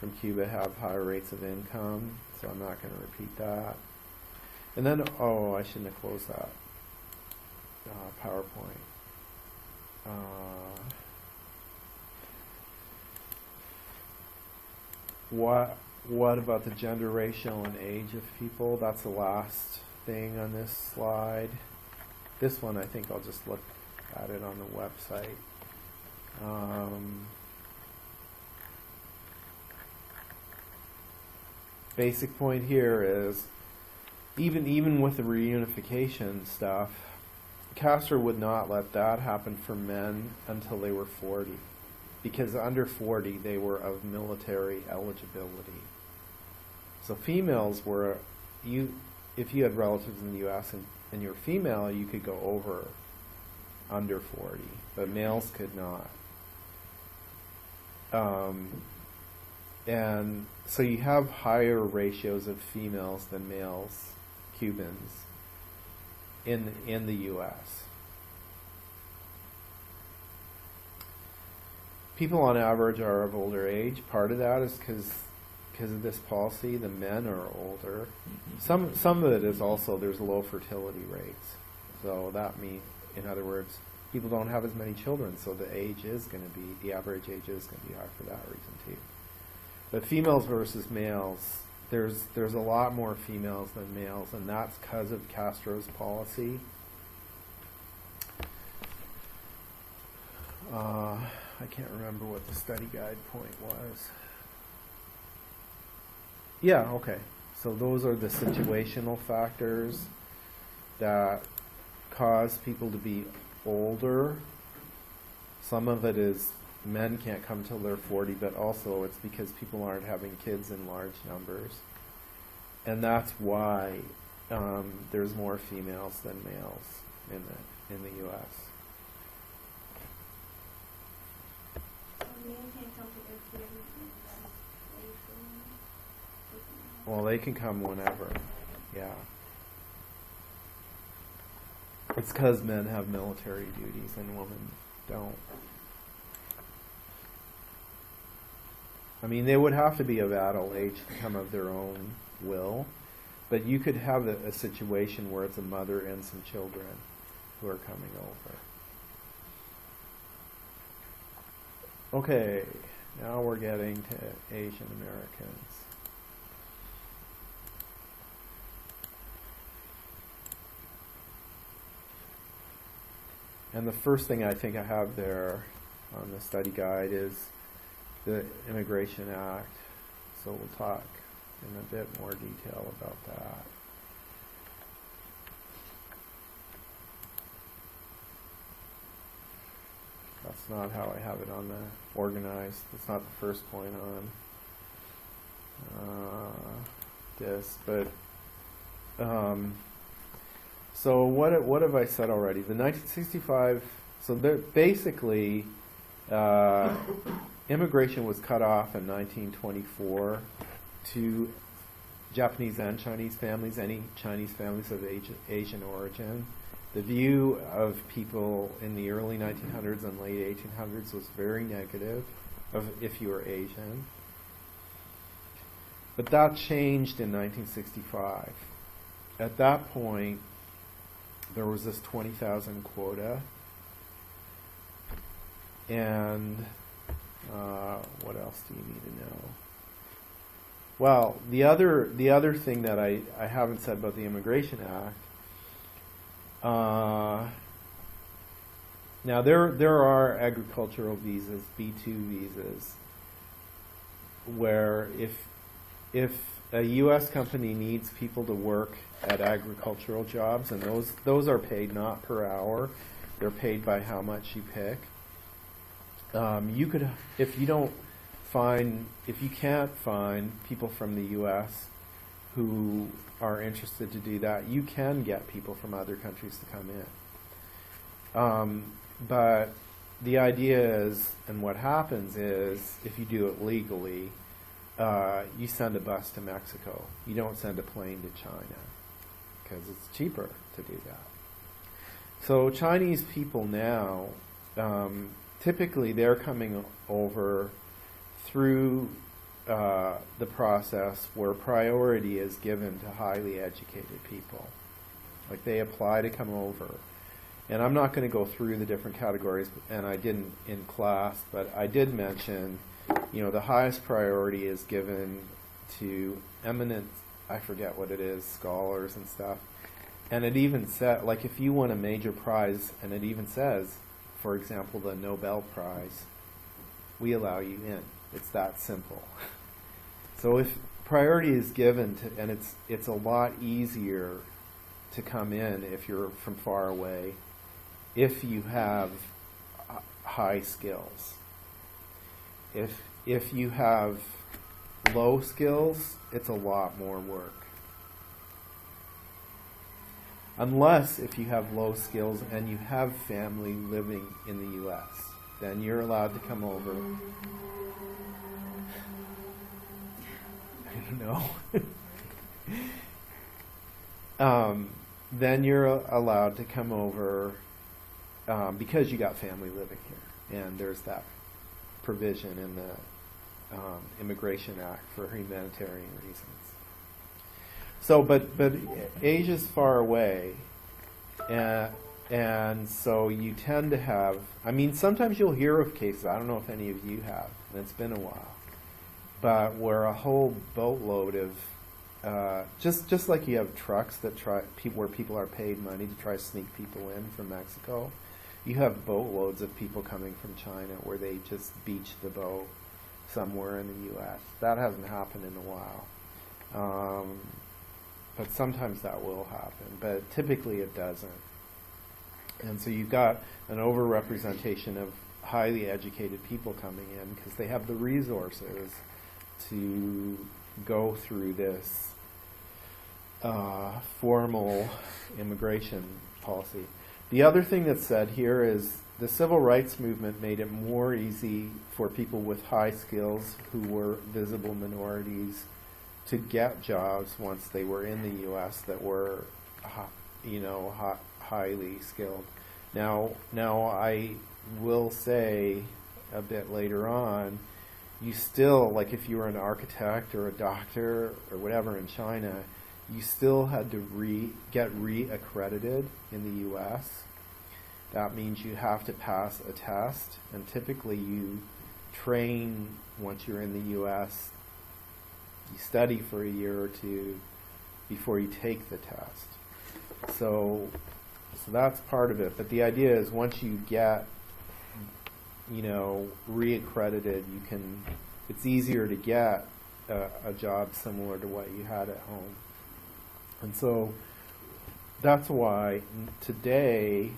from Cuba have higher rates of income, so I'm not going to repeat that. And then, I shouldn't have closed that PowerPoint. What about the gender ratio and age of people? That's the last thing on this slide. This one, I think I'll just look at it on the website. Basic point here is, even with the reunification stuff, Castro would not let that happen for men until they were 40. Because under 40, they were of military eligibility. So females were, if you had relatives in the U.S. and you're female, you could go over under 40, but males could not. And so you have higher ratios of females than males, Cubans, in the U.S. People on average are of older age. Part of that is because of this policy. The men are older. Some of it is also there's low fertility rates. So that means, in other words, people don't have as many children. So the average age is going to be high for that reason too. But females versus males, there's a lot more females than males, and that's because of Castro's policy. I can't remember what the study guide point was. Yeah, okay. So those are the situational factors that cause people to be older. Some of it is men can't come till they're 40, but also it's because people aren't having kids in large numbers. And that's why there's more females than males in the U.S. Well, they can come whenever, yeah. It's because men have military duties and women don't. I mean, they would have to be of adult age to come of their own will, but you could have a situation where it's a mother and some children who are coming over. Okay, now we're getting to Asian Americans. And the first thing I think I have there on the study guide is the Immigration Act. So we'll talk in a bit more detail about that. That's not how I have it on the organized. That's not the first point on this, but so what have I said already? The 1965. So there basically, immigration was cut off in 1924 to Japanese and Chinese families, any Chinese families of Asian origin. The view of people in the early 1900s and late 1800s was very negative of if you were Asian. But that changed in 1965. At that point, there was this 20,000 quota. And what else do you need to know? Well, the other thing that I haven't said about the Immigration Act. Now there are agricultural visas, B2 visas, where if a U.S. company needs people to work at agricultural jobs, and those are paid not per hour, they're paid by how much you pick. You could, if you can't find people from the U.S. who are interested to do that, you can get people from other countries to come in. But the idea is, and what happens is, if you do it legally, you send a bus to Mexico. You don't send a plane to China, because it's cheaper to do that. So Chinese people now, typically they're coming over through the process where priority is given to highly educated people. Like they apply to come over. And I'm not going to go through the different categories, and I didn't in class, but I did mention, the highest priority is given to eminent, I forget what it is, scholars and stuff. And it even said, like if you win a major prize, and it even says, for example, the Nobel Prize, we allow you in. It's that simple. So if priority is given to, and it's a lot easier to come in if you're from far away, if you have high skills. If you have low skills, it's a lot more work. Unless if you have low skills and you have family living in the U.S., then you're allowed to come over. I don't know. Then you're allowed to come over because you got family living here. And there's that provision in the Immigration Act for humanitarian reasons. So, but Asia's far away, and so you tend to have, sometimes you'll hear of cases, I don't know if any of you have, and it's been a while, but where a whole boatload of, just like you have trucks that where people are paid money to try to sneak people in from Mexico, you have boatloads of people coming from China where they just beach the boat somewhere in the U.S. That hasn't happened in a while. But sometimes that will happen, but typically it doesn't. And so you've got an overrepresentation of highly educated people coming in because they have the resources to go through this formal immigration policy. The other thing that's said here is the civil rights movement made it more easy for people with high skills who were visible minorities to get jobs once they were in the U.S. that were, highly skilled. Now I will say a bit later on, you still, like if you were an architect or a doctor or whatever in China, you still had to get re-accredited in the U.S. That means you have to pass a test, and typically you train once you're in the U.S. You study for a year or two before you take the test. So So that's part of it. But the idea is once you get, reaccredited, it's easier to get a job similar to what you had at home. And so that's why today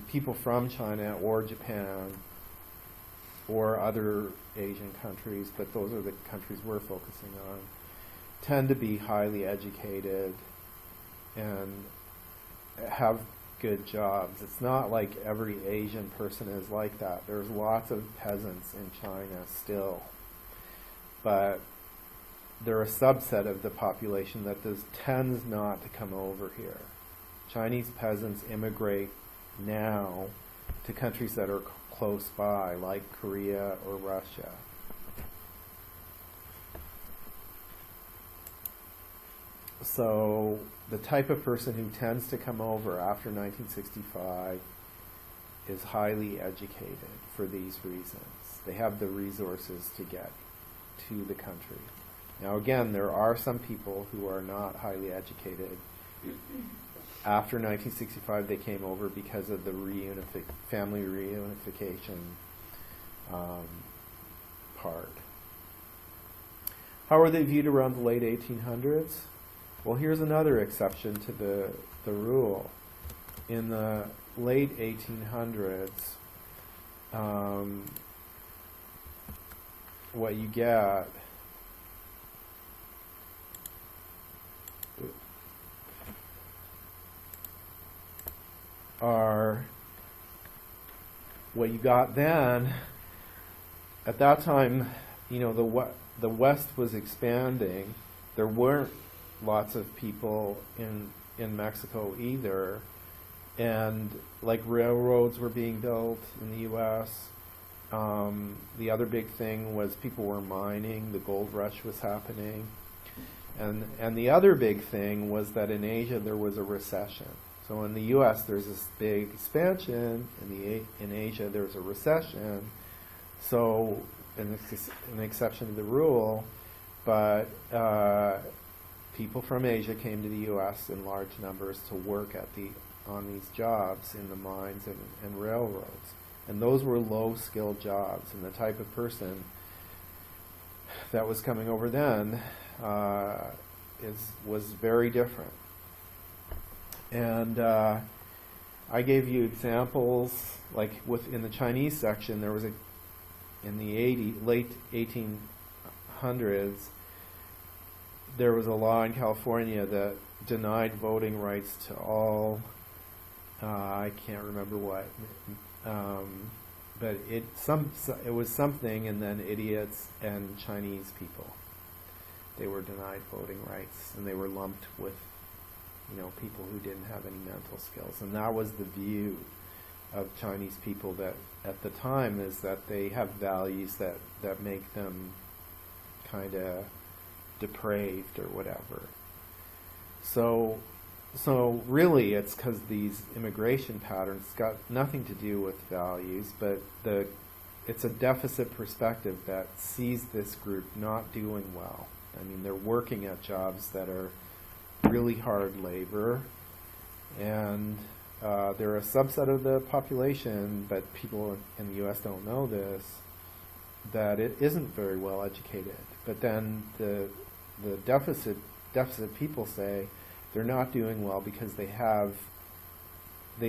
people from China or Japan or other Asian countries, but those are the countries we're focusing on, tend to be highly educated and have good jobs. It's not like every Asian person is like that. There's lots of peasants in China still, but they're a subset of the population that tends not to come over here. Chinese peasants immigrate now to countries that are close by, like Korea or Russia. So the type of person who tends to come over after 1965 is highly educated for these reasons. They have the resources to get to the country. Now again, there are some people who are not highly educated. After 1965, they came over because of the family reunification part. How are they viewed around the late 1800s? Well, here's another exception to the rule. In the late 1800s, what you get are what you got then. At that time, the West was expanding. There weren't lots of people in Mexico either, and like railroads were being built in the U.S. The other big thing was people were mining. The gold rush was happening, and the other big thing was that in Asia there was a recession. So in the U.S. there's this big expansion. In Asia there's a recession. So an exception to the rule, but people from Asia came to the U.S. in large numbers to work on these jobs in the mines and railroads. And those were low-skilled jobs, and the type of person that was coming over then was very different. And I gave you examples, like in the Chinese section, there was in the late 1800s, there was a law in California that denied voting rights to all, I can't remember what, but it was something, and then idiots and Chinese people. They were denied voting rights, and they were lumped with people who didn't have any mental skills. And that was the view of Chinese people that at the time, is that they have values that make them kind of depraved or whatever. So really it's because these immigration patterns got nothing to do with values, but it's a deficit perspective that sees this group not doing well. I mean, they're working at jobs that are really hard labor, and they're a subset of the population, but people in the U.S. don't know this, that it isn't very well educated. But then the deficit people say they're not doing well because they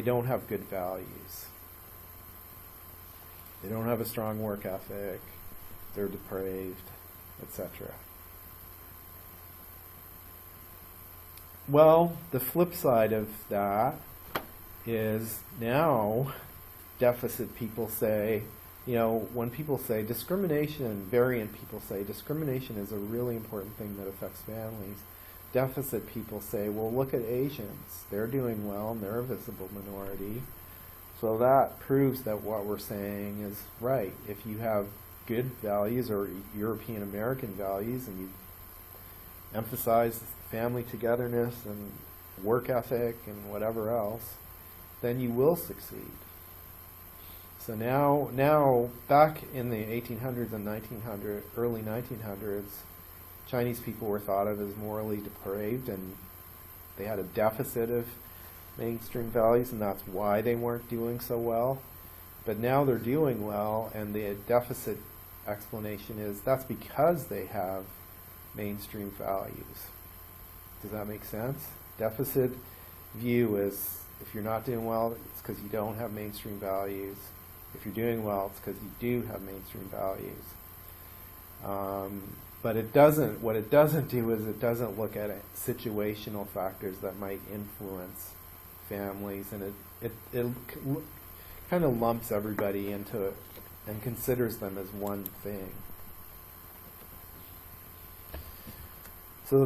don't have good values. They don't have a strong work ethic, they're depraved, etc. Well, the flip side of that is now deficit people say, when people say discrimination, variant people say discrimination is a really important thing that affects families. Deficit people say, well, look at Asians. They're doing well, and they're a visible minority. So that proves that what we're saying is right. If you have good values or European American values, and you emphasize family togetherness and work ethic and whatever else, then you will succeed. So now back in the 1800s and early 1900s, Chinese people were thought of as morally depraved, and they had a deficit of mainstream values, and that's why they weren't doing so well. But now they're doing well, and the deficit explanation is that's because they have mainstream values. Does that make sense? Deficit view is if you're not doing well, it's because you don't have mainstream values. If you're doing well, it's because you do have mainstream values. But it doesn't. What it doesn't do is it doesn't look at situational factors that might influence families, and it kind of lumps everybody into it and considers them as one thing. So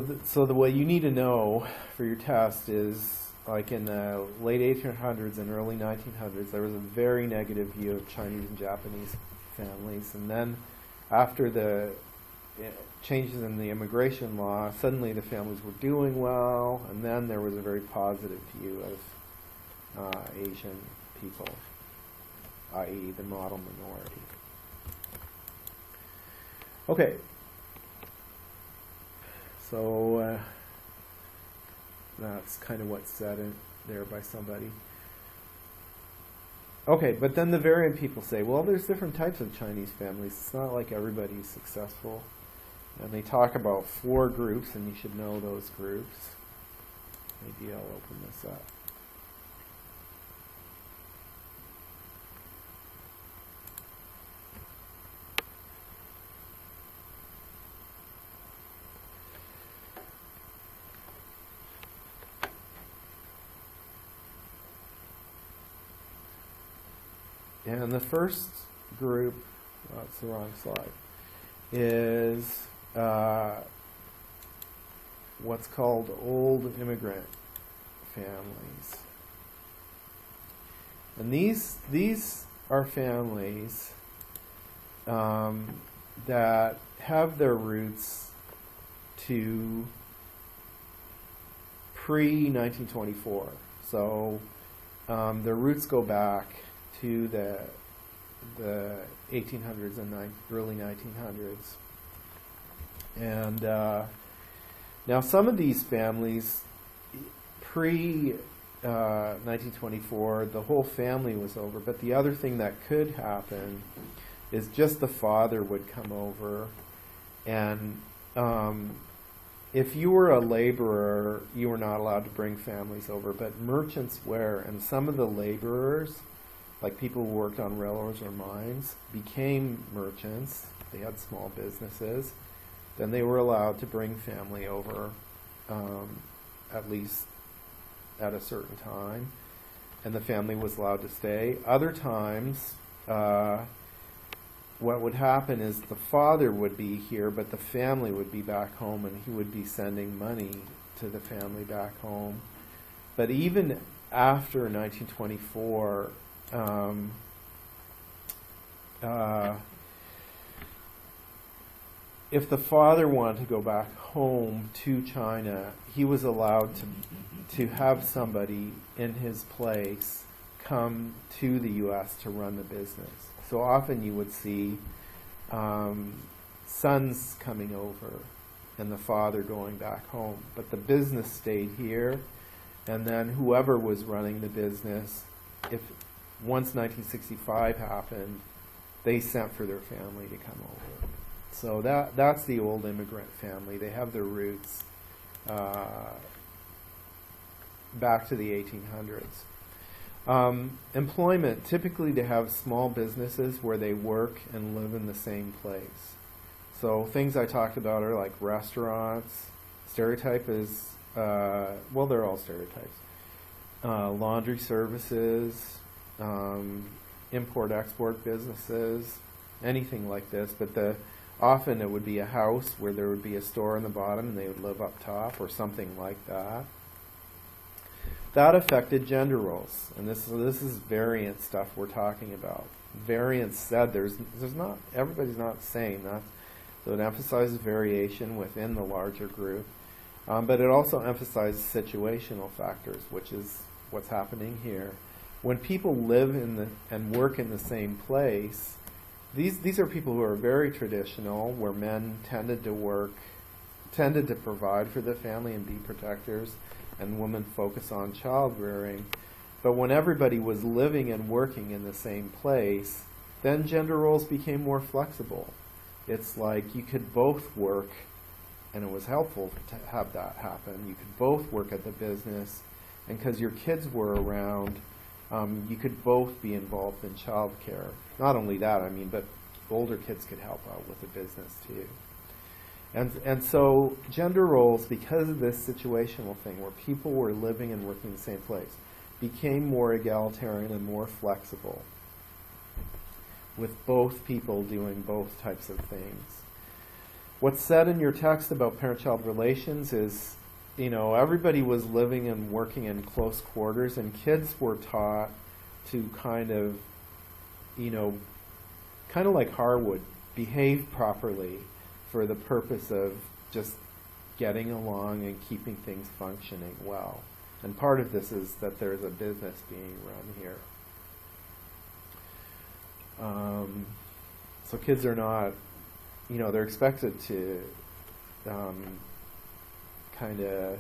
what you need to know for your test is, like in the late 1800s and early 1900s, there was a very negative view of Chinese and Japanese families, and then after the changes in the immigration law, suddenly the families were doing well, and then there was a very positive view of Asian people, i.e. the model minority. Okay. So that's kind of what's said in there by somebody. Okay, but then the variant people say, well, there's different types of Chinese families. It's not like everybody's successful. And they talk about 4 groups, and you should know those groups. Maybe I'll open this up. And the first group, that's the wrong slide, is what's called old immigrant families. And these are families that have their roots to pre-1924. So their roots go back to the 1800s and early 1900s. And now some of these families, pre-1924, the whole family was over, but the other thing that could happen is just the father would come over, and if you were a laborer, you were not allowed to bring families over, but merchants were, and some of the laborers, like people who worked on railroads or mines, became merchants. They had small businesses. Then they were allowed to bring family over, at least at a certain time, and the family was allowed to stay. Other times, what would happen is the father would be here, but the family would be back home, and he would be sending money to the family back home. But even after 1924, if the father wanted to go back home to China, he was allowed to have somebody in his place come to the U.S. to run the business. So often you would see sons coming over and the father going back home. But the business stayed here, and then whoever was running the business, once 1965 happened, they sent for their family to come over. So that's the old immigrant family. They have their roots back to the 1800s. Employment, typically they have small businesses where they work and live in the same place. So things I talked about are like restaurants. Stereotype is, well, they're all stereotypes. Laundry services, import-export businesses, anything like this. But often it would be a house where there would be a store on the bottom and they would live up top, or something like that. That affected gender roles, and this is variant stuff we're talking about. Variance said there's not, everybody's not the same. So it emphasizes variation within the larger group, but it also emphasizes situational factors, which is what's happening here. When people live and work in the same place, these are people who are very traditional, where men tended to provide for the family and be protectors. and women focus on child rearing. But when everybody was living and working in the same place, then gender roles became more flexible. It's like you could both work, and it was helpful to have that happen. You could both work at the business, and because your kids were around, you could both be involved in childcare. Not only that, I mean, but older kids could help out with the business too. And so gender roles, because of this situational thing where people were living and working in the same place, became more egalitarian and more flexible, with both people doing both types of things. What's said in your text about parent-child relations is, everybody was living and working in close quarters, and kids were taught to kind of like Harwood, behave properly for the purpose of just getting along and keeping things functioning well. And part of this is that there's a business being run here. So kids are not, they're expected to kind of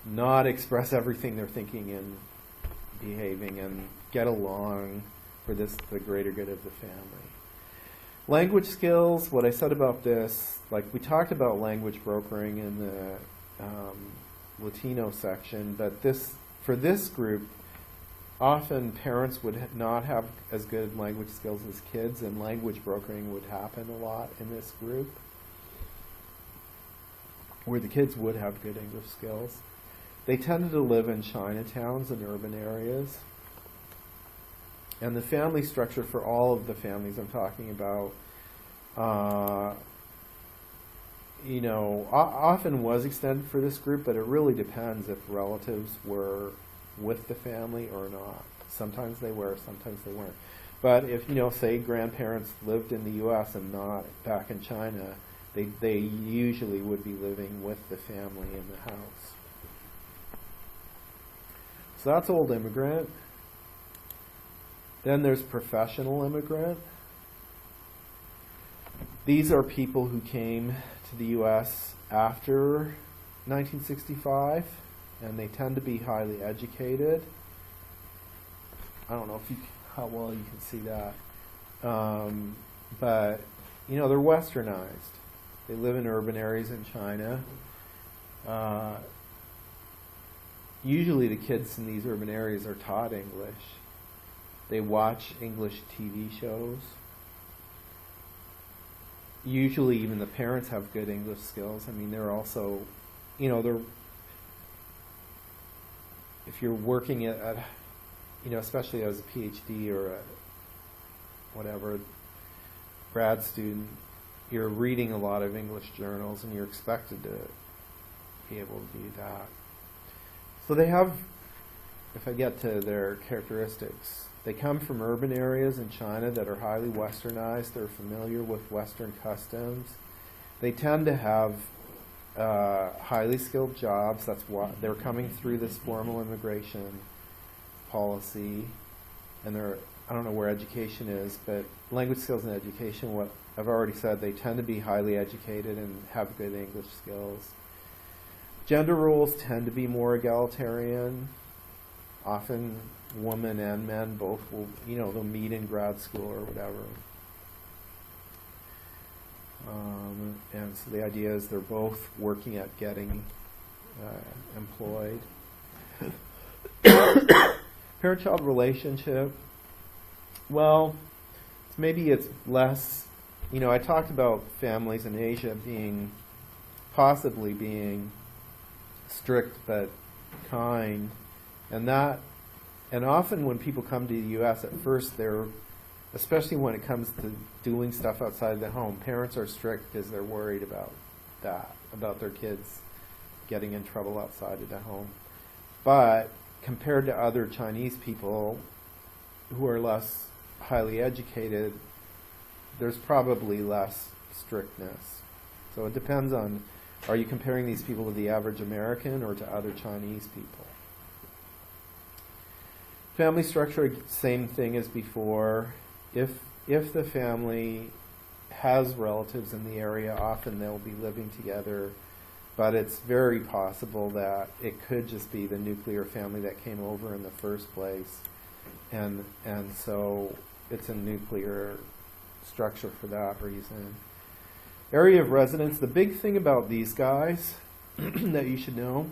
not express everything they're thinking and behaving and get along for the greater good of the family. Language skills, what I said about this, like we talked about language brokering in the Latino section, but for this group, often parents would not have as good language skills as kids, and language brokering would happen a lot in this group, where the kids would have good English skills. They tended to live in Chinatowns and urban areas. And the family structure for all of the families I'm talking about, often was extended for this group, but it really depends if relatives were with the family or not. Sometimes they were, sometimes they weren't. But if, say grandparents lived in the U.S. and not back in China, they usually would be living with the family in the house. So that's old immigrant. Then there's professional immigrant. These are people who came to the U.S. after 1965, and they tend to be highly educated. I don't know how well you can see that. But, they're westernized. They live in urban areas in China. Usually the kids in these urban areas are taught English. They watch English TV shows. Usually even the parents have good English skills. I mean, they're also, if you're working at especially as a PhD or a whatever grad student, you're reading a lot of English journals and you're expected to be able to do that. So they have, if I get to their characteristics, they come from urban areas in China that are highly westernized. They're familiar with Western customs. They tend to have highly skilled jobs. That's why they're coming through this formal immigration policy. And I don't know where education is, but language skills and education, what I've already said, they tend to be highly educated and have good English skills. Gender roles tend to be more egalitarian. Often women and men both will, they'll meet in grad school or whatever. And so the idea is they're both working at getting employed. Parent-child relationship. Well, maybe it's less, I talked about families in Asia possibly being strict but kind. And often when people come to the U.S. at first, especially when it comes to doing stuff outside the home, parents are strict because they're worried about that, about their kids getting in trouble outside of the home. But compared to other Chinese people who are less highly educated, there's probably less strictness. So it depends on, are you comparing these people to the average American or to other Chinese people? Family structure, same thing as before. If the family has relatives in the area, often they'll be living together but it's very possible that it could just be the nuclear family that came over in the first place, and so it's a nuclear structure for that reason. Area of residence, the big thing about these guys that you should know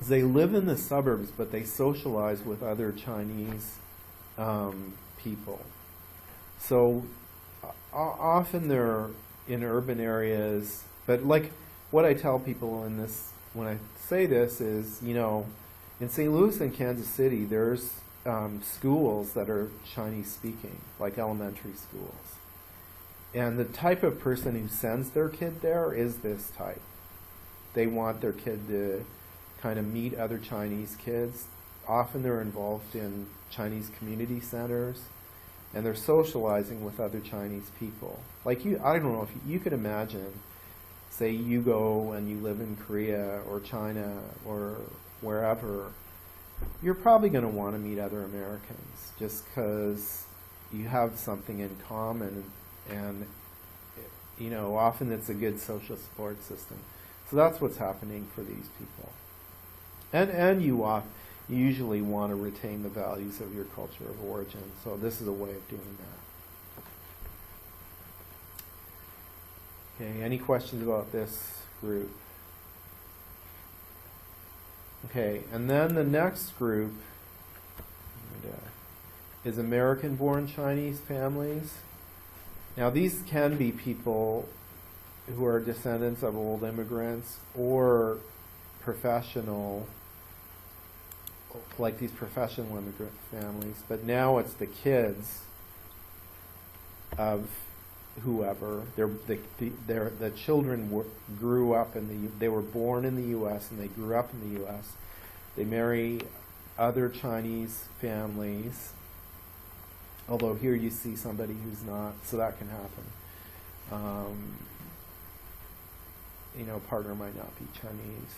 is they live in the suburbs, but they socialize with other Chinese people. So often they're in urban areas, but like what I tell people in this, when I say this is, you know, in St. Louis and Kansas City, there's schools that are Chinese speaking, like elementary schools. And the type of person who sends their kid there is this type. They want their kid to kind of meet other Chinese kids. Often they're involved in Chinese community centers, and they're socializing with other Chinese people. Like you, I don't know if you could imagine, say you go and you live in Korea or China or wherever, you're probably going to want to meet other Americans just because you have something in common, and you know, often it's a good social support system. So that's what's happening for these people. And you usually want to retain the values of your culture of origin. So this is a way of doing that. Okay, any questions about this group? Okay, and then the next group is American-born Chinese families. Now these can be people who are descendants of old immigrants or professional, like these professional immigrant families, but now it's the kids of whoever. The children grew up they were born in the U.S. and they grew up in the U.S. They marry other Chinese families, although here you see somebody who's not, so that can happen. You know, partner might not be Chinese.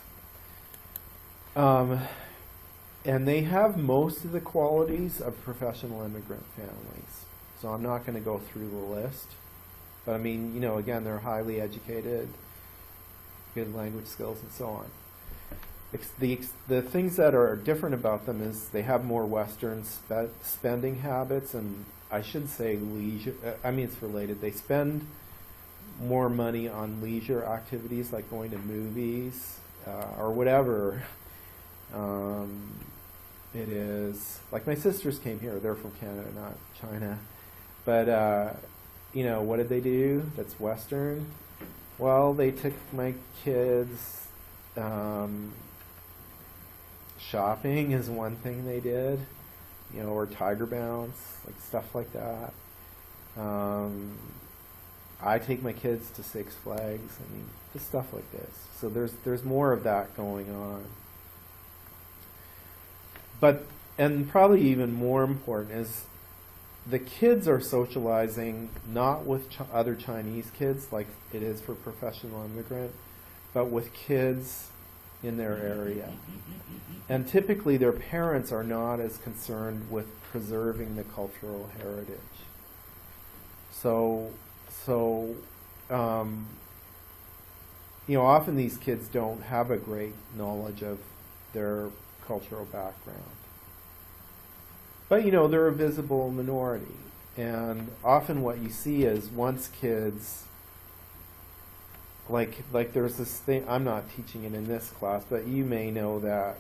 And they have most of the qualities of professional immigrant families. So I'm not going to go through the list. But I mean, you know, again, they're highly educated, good language skills, and so on. The things that are different about them is they have more Western spending habits, and I should say leisure. I mean, it's related. They spend more money on leisure activities like going to movies or whatever. It is like my sisters came here. They're from Canada, not China. But you know, what did they do that's Western? Well, they took my kids. Shopping is one thing they did, you know, or Tiger Bounce, like stuff like that. I take my kids to Six Flags. I mean, just stuff like this. So there's more of that going on. But, and probably even more important is the kids are socializing not with other Chinese kids like it is for professional immigrant, but with kids in their area. And typically their parents are not as concerned with preserving the cultural heritage. So you know, often these kids don't have a great knowledge of their cultural background. But, you know, they're a visible minority. And often what you see is once kids, like there's this thing, I'm not teaching it in this class, but you may know that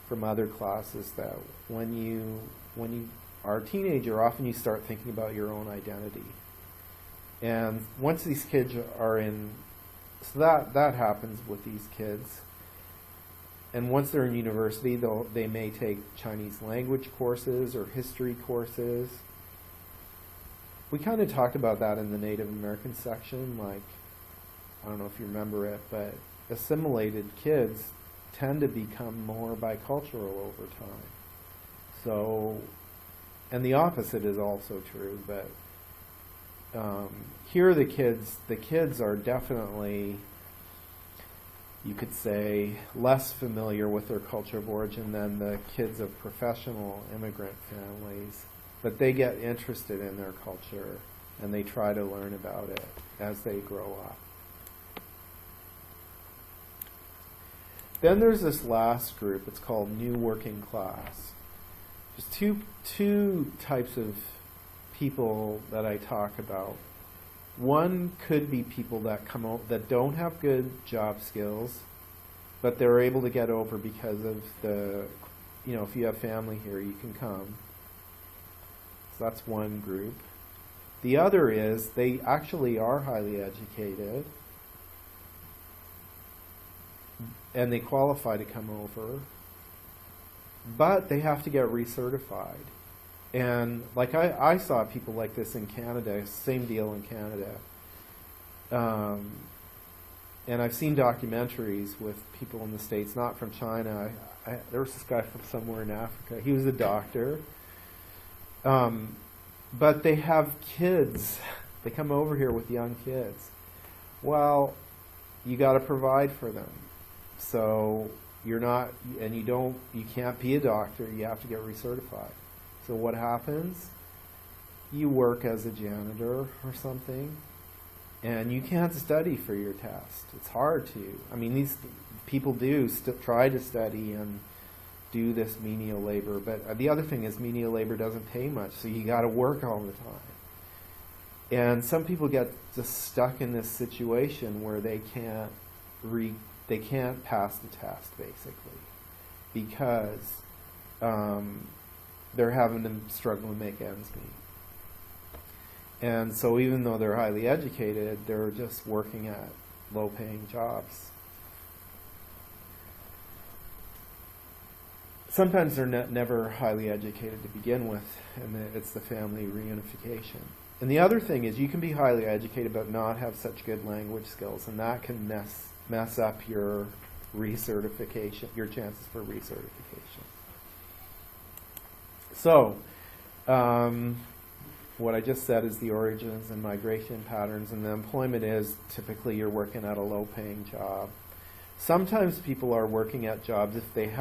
from other classes that when you are a teenager, often you start thinking about your own identity. And once these kids are in, so that happens with these kids. And once they're in university, they may take Chinese language courses or history courses. We kind of talked about that in the Native American section, like, I don't know if you remember it, but assimilated kids tend to become more bicultural over time. So, and the opposite is also true, but here the kids are definitely, you could say, less familiar with their culture of origin than the kids of professional immigrant families, but they get interested in their culture and they try to learn about it as they grow up. Then there's this last group. It's called new working class. There's two types of people that I talk about. One could be people that come out that don't have good job skills, but they're able to get over because of the, if you have family here, you can come. So that's one group. The other is they actually are highly educated and they qualify to come over, but they have to get recertified. And like I saw people like this in Canada, same deal in Canada. And I've seen documentaries with people in the States, not from China. There was this guy from somewhere in Africa. He was a doctor. But they have kids. They come over here with young kids. Well, you got to provide for them. So you can't be a doctor. You have to get recertified. So what happens? You work as a janitor or something, and you can't study for your test. It's hard to. I mean, these people do try to study and do this menial labor, but the other thing is menial labor doesn't pay much, so you got to work all the time. And some people get just stuck in this situation where they can't pass the test, basically, because they're having to struggle to make ends meet. And so even though they're highly educated, they're just working at low-paying jobs. Sometimes they're never highly educated to begin with, and it's the family reunification. And the other thing is you can be highly educated but not have such good language skills, and that can mess up your recertification, your chances for recertification. So, what I just said is the origins and migration patterns, and the employment is typically you're working at a low-paying job. Sometimes people are working at jobs if they're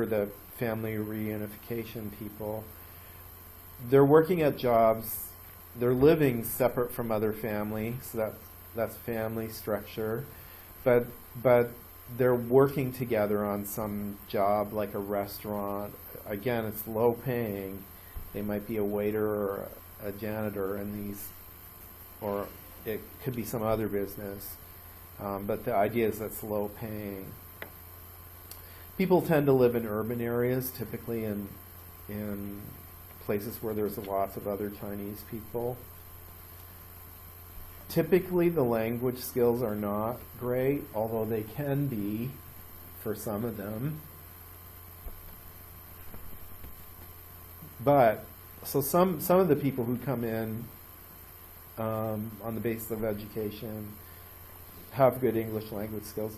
the family reunification people, they're working at jobs, they're living separate from other family, so that's family structure, but they're working together on some job like a restaurant. Again, it's low paying. They might be a waiter or a janitor in these, or it could be some other business. But the idea is that's low paying. People tend to live in urban areas, typically in places where there's lots of other Chinese people. Typically the language skills are not great, although they can be for some of them. But, so some of the people who come in on the basis of education have good English language skills,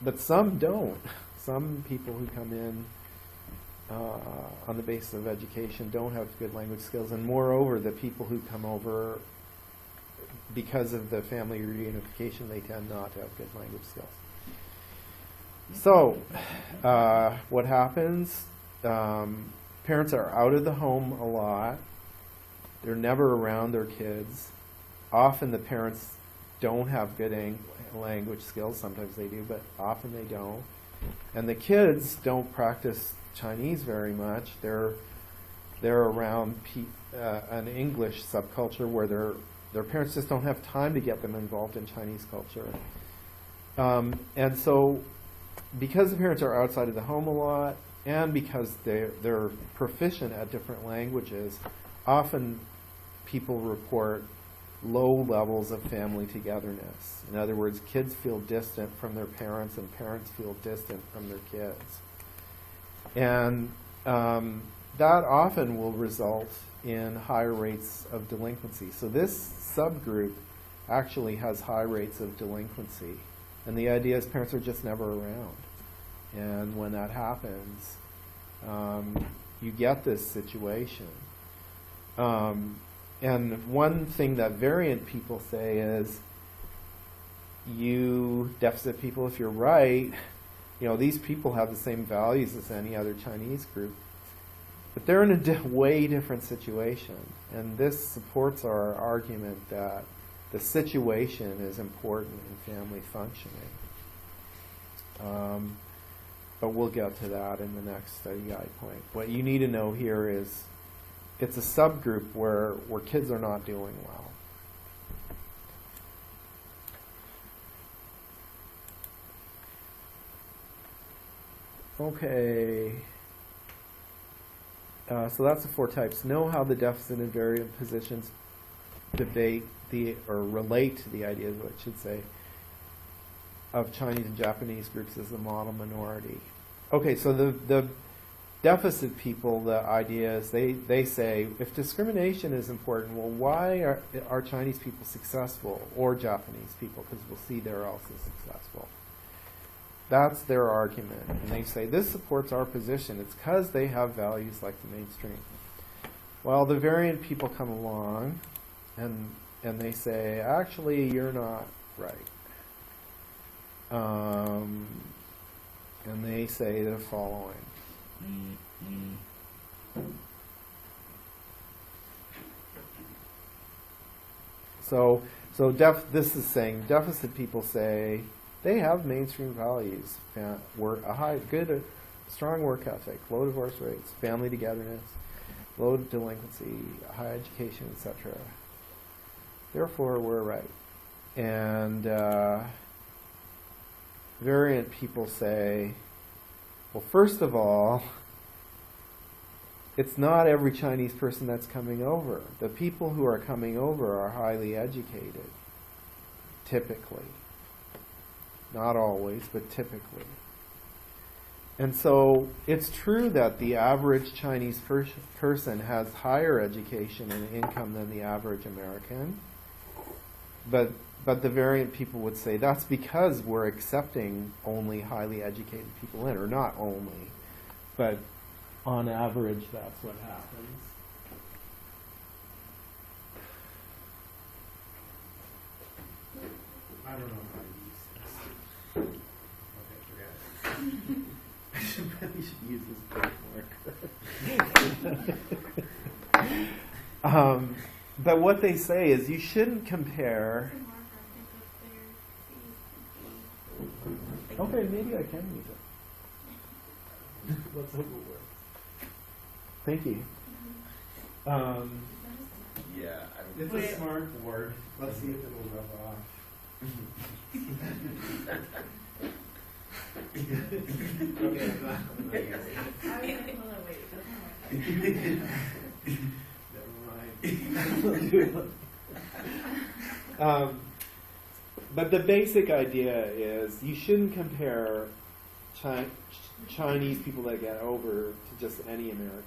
but some don't. Some people who come in on the basis of education don't have good language skills, and moreover, the people who come over because of the family reunification, they tend not to have good language skills. So, what happens? Parents are out of the home a lot. They're never around their kids. Often the parents don't have good language skills. Sometimes they do, but often they don't. And the kids don't practice Chinese very much. They're around an English subculture where their parents just don't have time to get them involved in Chinese culture. And so, because the parents are outside of the home a lot, and because they're proficient at different languages, often people report low levels of family togetherness. In other words, kids feel distant from their parents and parents feel distant from their kids. And that often will result in higher rates of delinquency. So this subgroup actually has high rates of delinquency. And the idea is parents are just never around. And when that happens, you get this situation. And one thing that variant people say is, you deficit people, if you're right, these people have the same values as any other Chinese group, but they're in a way different situation. And this supports our argument that the situation is important in family functioning. But we'll get to that in the next study guide point. What you need to know here is it's a subgroup where kids are not doing well. Okay. So that's the 4 types. Know how the deficit and variant positions debate or relate to the ideas, what I should say, of Chinese and Japanese groups as the model minority. Okay, so the deficit people, the idea is they say, if discrimination is important, well, why are Chinese people successful, or Japanese people, because we'll see they're also successful. That's their argument. And they say, this supports our position. It's because they have values like the mainstream. Well, the variant people come along, and they say, actually, you're not right. And they say the following. So this is saying deficit people say they have mainstream values, strong work ethic, low divorce rates, family togetherness, low delinquency, high education, etc. Therefore, we're right. And variant people say, well, first of all, it's not every Chinese person that's coming over. The people who are coming over are highly educated, typically. Not always, but typically. And so it's true that the average Chinese person has higher education and income than the average American. But the variant people would say that's because we're accepting only highly educated people in, or not only, but on average that's what happens. I don't know how to use this. Okay, forget it. I should use this bookmark. But what they say is you shouldn't compare. Okay, maybe I can use it. Let's hope it works. Thank you. Yeah, It's a smart board. Let's see if it'll rub off. Okay, Never mind. But the basic idea is you shouldn't compare Chinese people that get over to just any American.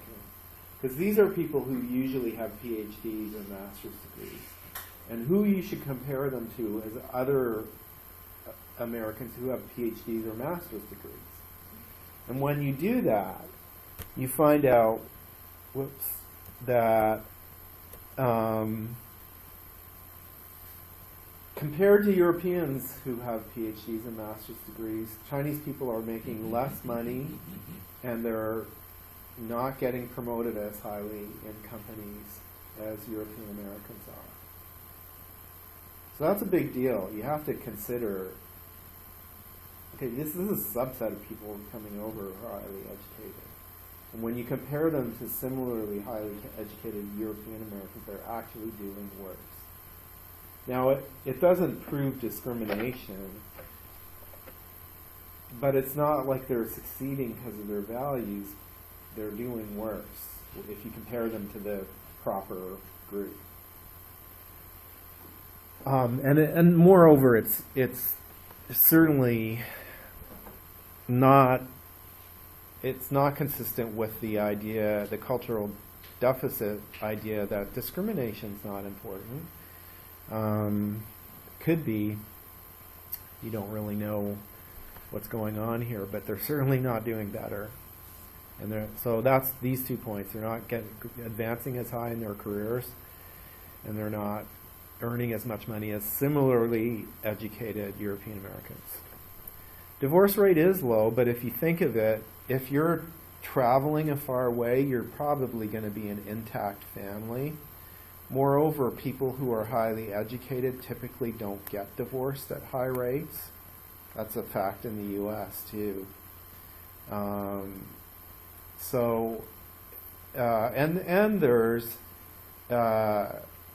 Because these are people who usually have PhDs or master's degrees. And who you should compare them to is other Americans who have PhDs or master's degrees. And when you do that, you find out, that compared to Europeans who have PhDs and master's degrees, Chinese people are making less money and they're not getting promoted as highly in companies as European Americans are. So that's a big deal. You have to consider, okay, this is a subset of people coming over who are highly educated. And when you compare them to similarly highly educated European Americans, they're actually doing worse. Now, it doesn't prove discrimination, but it's not like they're succeeding because of their values. They're doing worse if you compare them to the proper group. And moreover, it's certainly not. It's not consistent with the idea, the cultural deficit idea, that discrimination is not important. Could be. You don't really know what's going on here, but they're certainly not doing better. And so that's these 2 points. They're not advancing as high in their careers, and they're not earning as much money as similarly educated European Americans. Divorce rate is low, but if you think of it, if you're traveling a far way, you're probably going to be an intact family. Moreover, people who are highly educated typically don't get divorced at high rates. That's a fact in the U.S. too. So, and there's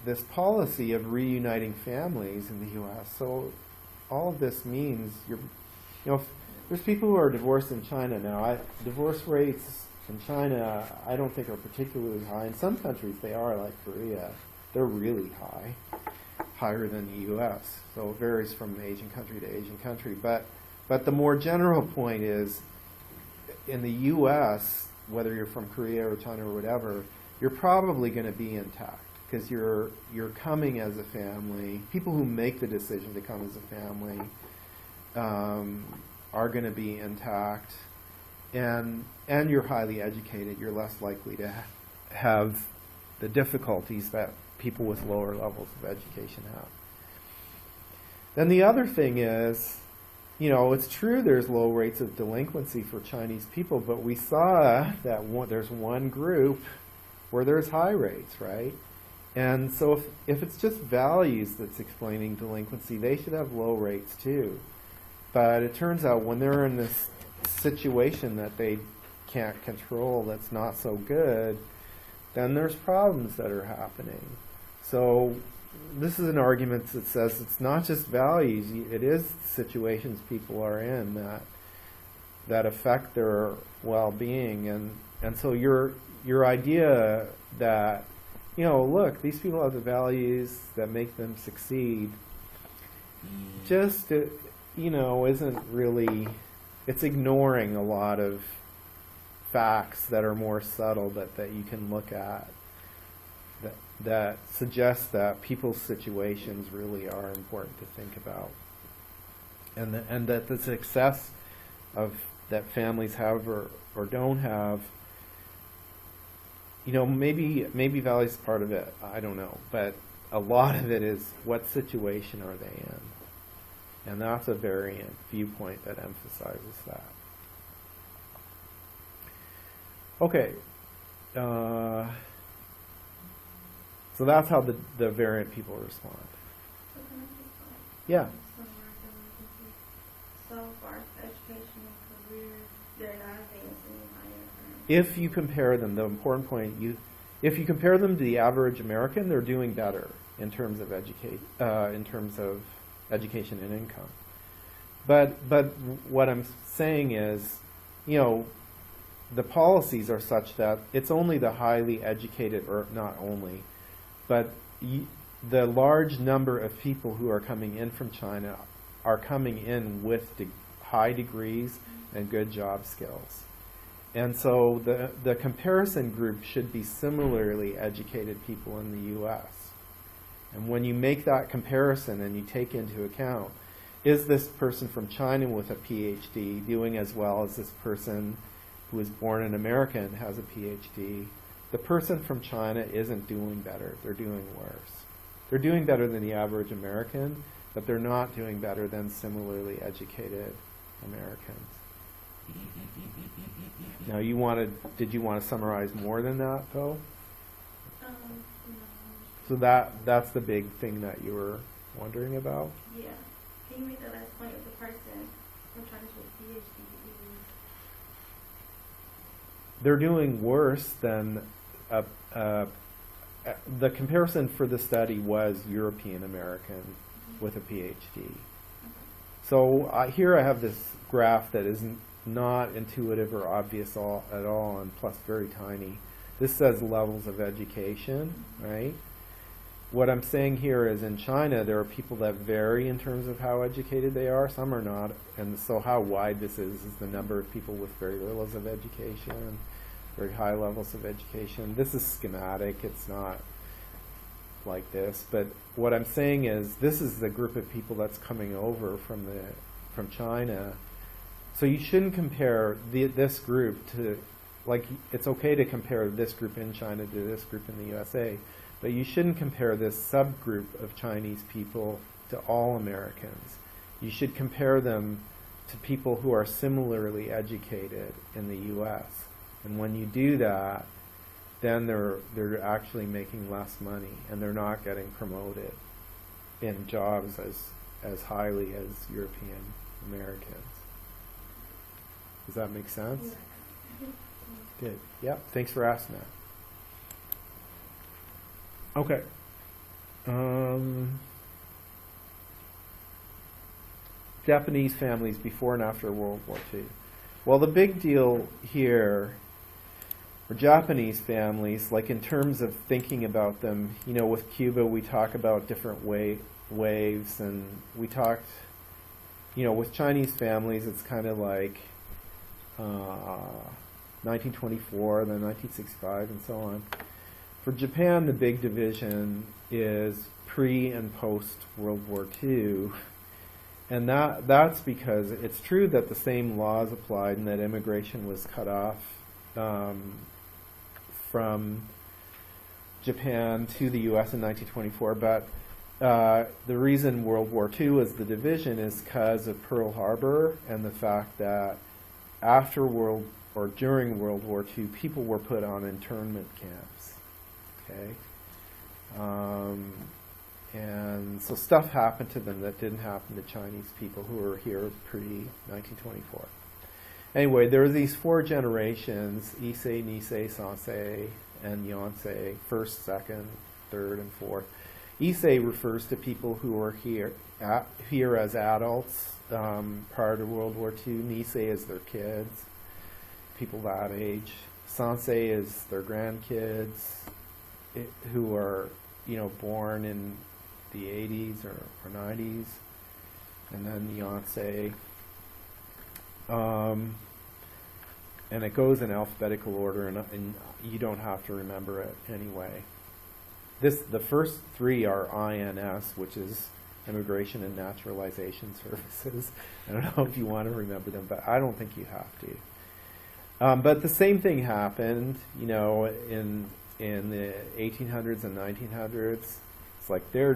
this policy of reuniting families in the U.S. So all of this means there's people who are divorced in China now. Divorce rates in China, I don't think are particularly high. In some countries they are, like Korea. They're really high, higher than the U.S. So it varies from Asian country to Asian country. But the more general point is, in the U.S., whether you're from Korea or China or whatever, you're probably going to be intact because you're coming as a family. People who make the decision to come as a family are going to be intact, and you're highly educated. You're less likely to have the difficulties that people with lower levels of education have. Then the other thing is, it's true there's low rates of delinquency for Chinese people, but we saw that there's one group where there's high rates, right? And so if it's just values that's explaining delinquency, they should have low rates too. But it turns out when they're in this situation that they can't control, that's not so good, then there's problems that are happening. So this is an argument that says it's not just values, it is situations people are in that affect their well-being. And so your idea that, look, these people have the values that make them succeed, just, isn't really, it's ignoring a lot of facts that are more subtle that you can look at that suggest that people's situations really are important to think about, and that the success that families have or don't have, maybe values part of it, I don't know, but a lot of it is what situation are they in, and that's a variant viewpoint that emphasizes that. Okay. So that's how the variant people respond. So can I just Yeah. summarize everything? So far as education and career, they're not advancing higher. If you compare them, the important point, if you compare them to the average American, they're doing better in terms of education and income. But what I'm saying is, the policies are such that it's only the highly educated, or not only, but the large number of people who are coming in from China are coming in with high degrees and good job skills. And so the comparison group should be similarly educated people in the U.S. And when you make that comparison and you take into account, is this person from China with a PhD doing as well as this person who was born in America and has a PhD? The person from China isn't doing better. They're doing worse. They're doing better than the average American, but they're not doing better than similarly educated Americans. Now, did you want to summarize more than that, though? No. So that's the big thing that you were wondering about? Yeah. Can you read the last point of the person from China with PhD? They're doing worse than the comparison for the study was European American with a PhD. So here I have this graph that is not intuitive or obvious at all, and plus very tiny. This says levels of education, right? What I'm saying here is in China there are people that vary in terms of how educated they are. Some are not, and so how wide this is the number of people with very little levels of education, very high levels of education. This is schematic. It's not like this. But what I'm saying is this is the group of people that's coming over from China. So you shouldn't compare this group to, it's okay to compare this group in China to this group in the USA, but you shouldn't compare this subgroup of Chinese people to all Americans. You should compare them to people who are similarly educated in the U.S. And when you do that, then they're actually making less money, and they're not getting promoted in jobs as highly as European Americans. Does that make sense? Yeah. Good. Yep. Thanks for asking that. Okay. Japanese families before and after World War II. Well, the big deal here for Japanese families, like in terms of thinking about them, you know, with Cuba we talk about different waves, and we talked, you know, with Chinese families it's kind of like 1924, then 1965, and so on. For Japan, the big division is pre and post World War II, and that's because it's true that the same laws applied and that immigration was cut off from Japan to the U.S. in 1924, but the reason World War II was the division is because of Pearl Harbor and the fact that after during World War II, people were put on internment camps. Okay, and so stuff happened to them that didn't happen to Chinese people who were here pre-1924. Anyway, there were these four generations: Issei, Nisei, Sansei, and Yonsei, first, second, third, and fourth. Issei refers to people who were here as adults prior to World War II. Nisei is their kids, people that age. Sansei is their grandkids who are, you know, born in the 80s or 90s. And then Yonsei. And it goes in alphabetical order, and you don't have to remember it anyway. The first three are INS, which is Immigration and Naturalization Services. I don't know if you want to remember them, but I don't think you have to. But the same thing happened, you know, in the 1800s and 1900s. It's like they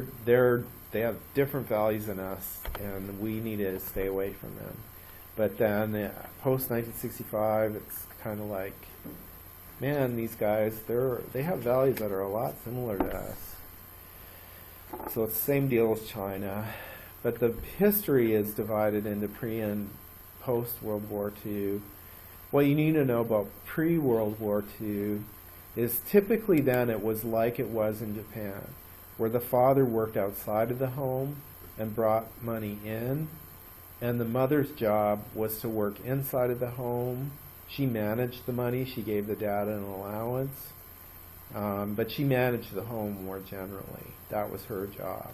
have different values than us, and we need to stay away from them. But then post 1965, it's kind of like, man, these guys, they have values that are a lot similar to us. So it's the same deal as China. But the history is divided into pre and post World War II. What you need to know about pre-World War II is typically then it was like it was in Japan, where the father worked outside of the home and brought money in, and the mother's job was to work inside of the home. She managed the money. She gave the dad an allowance. But she managed the home more generally. That was her job.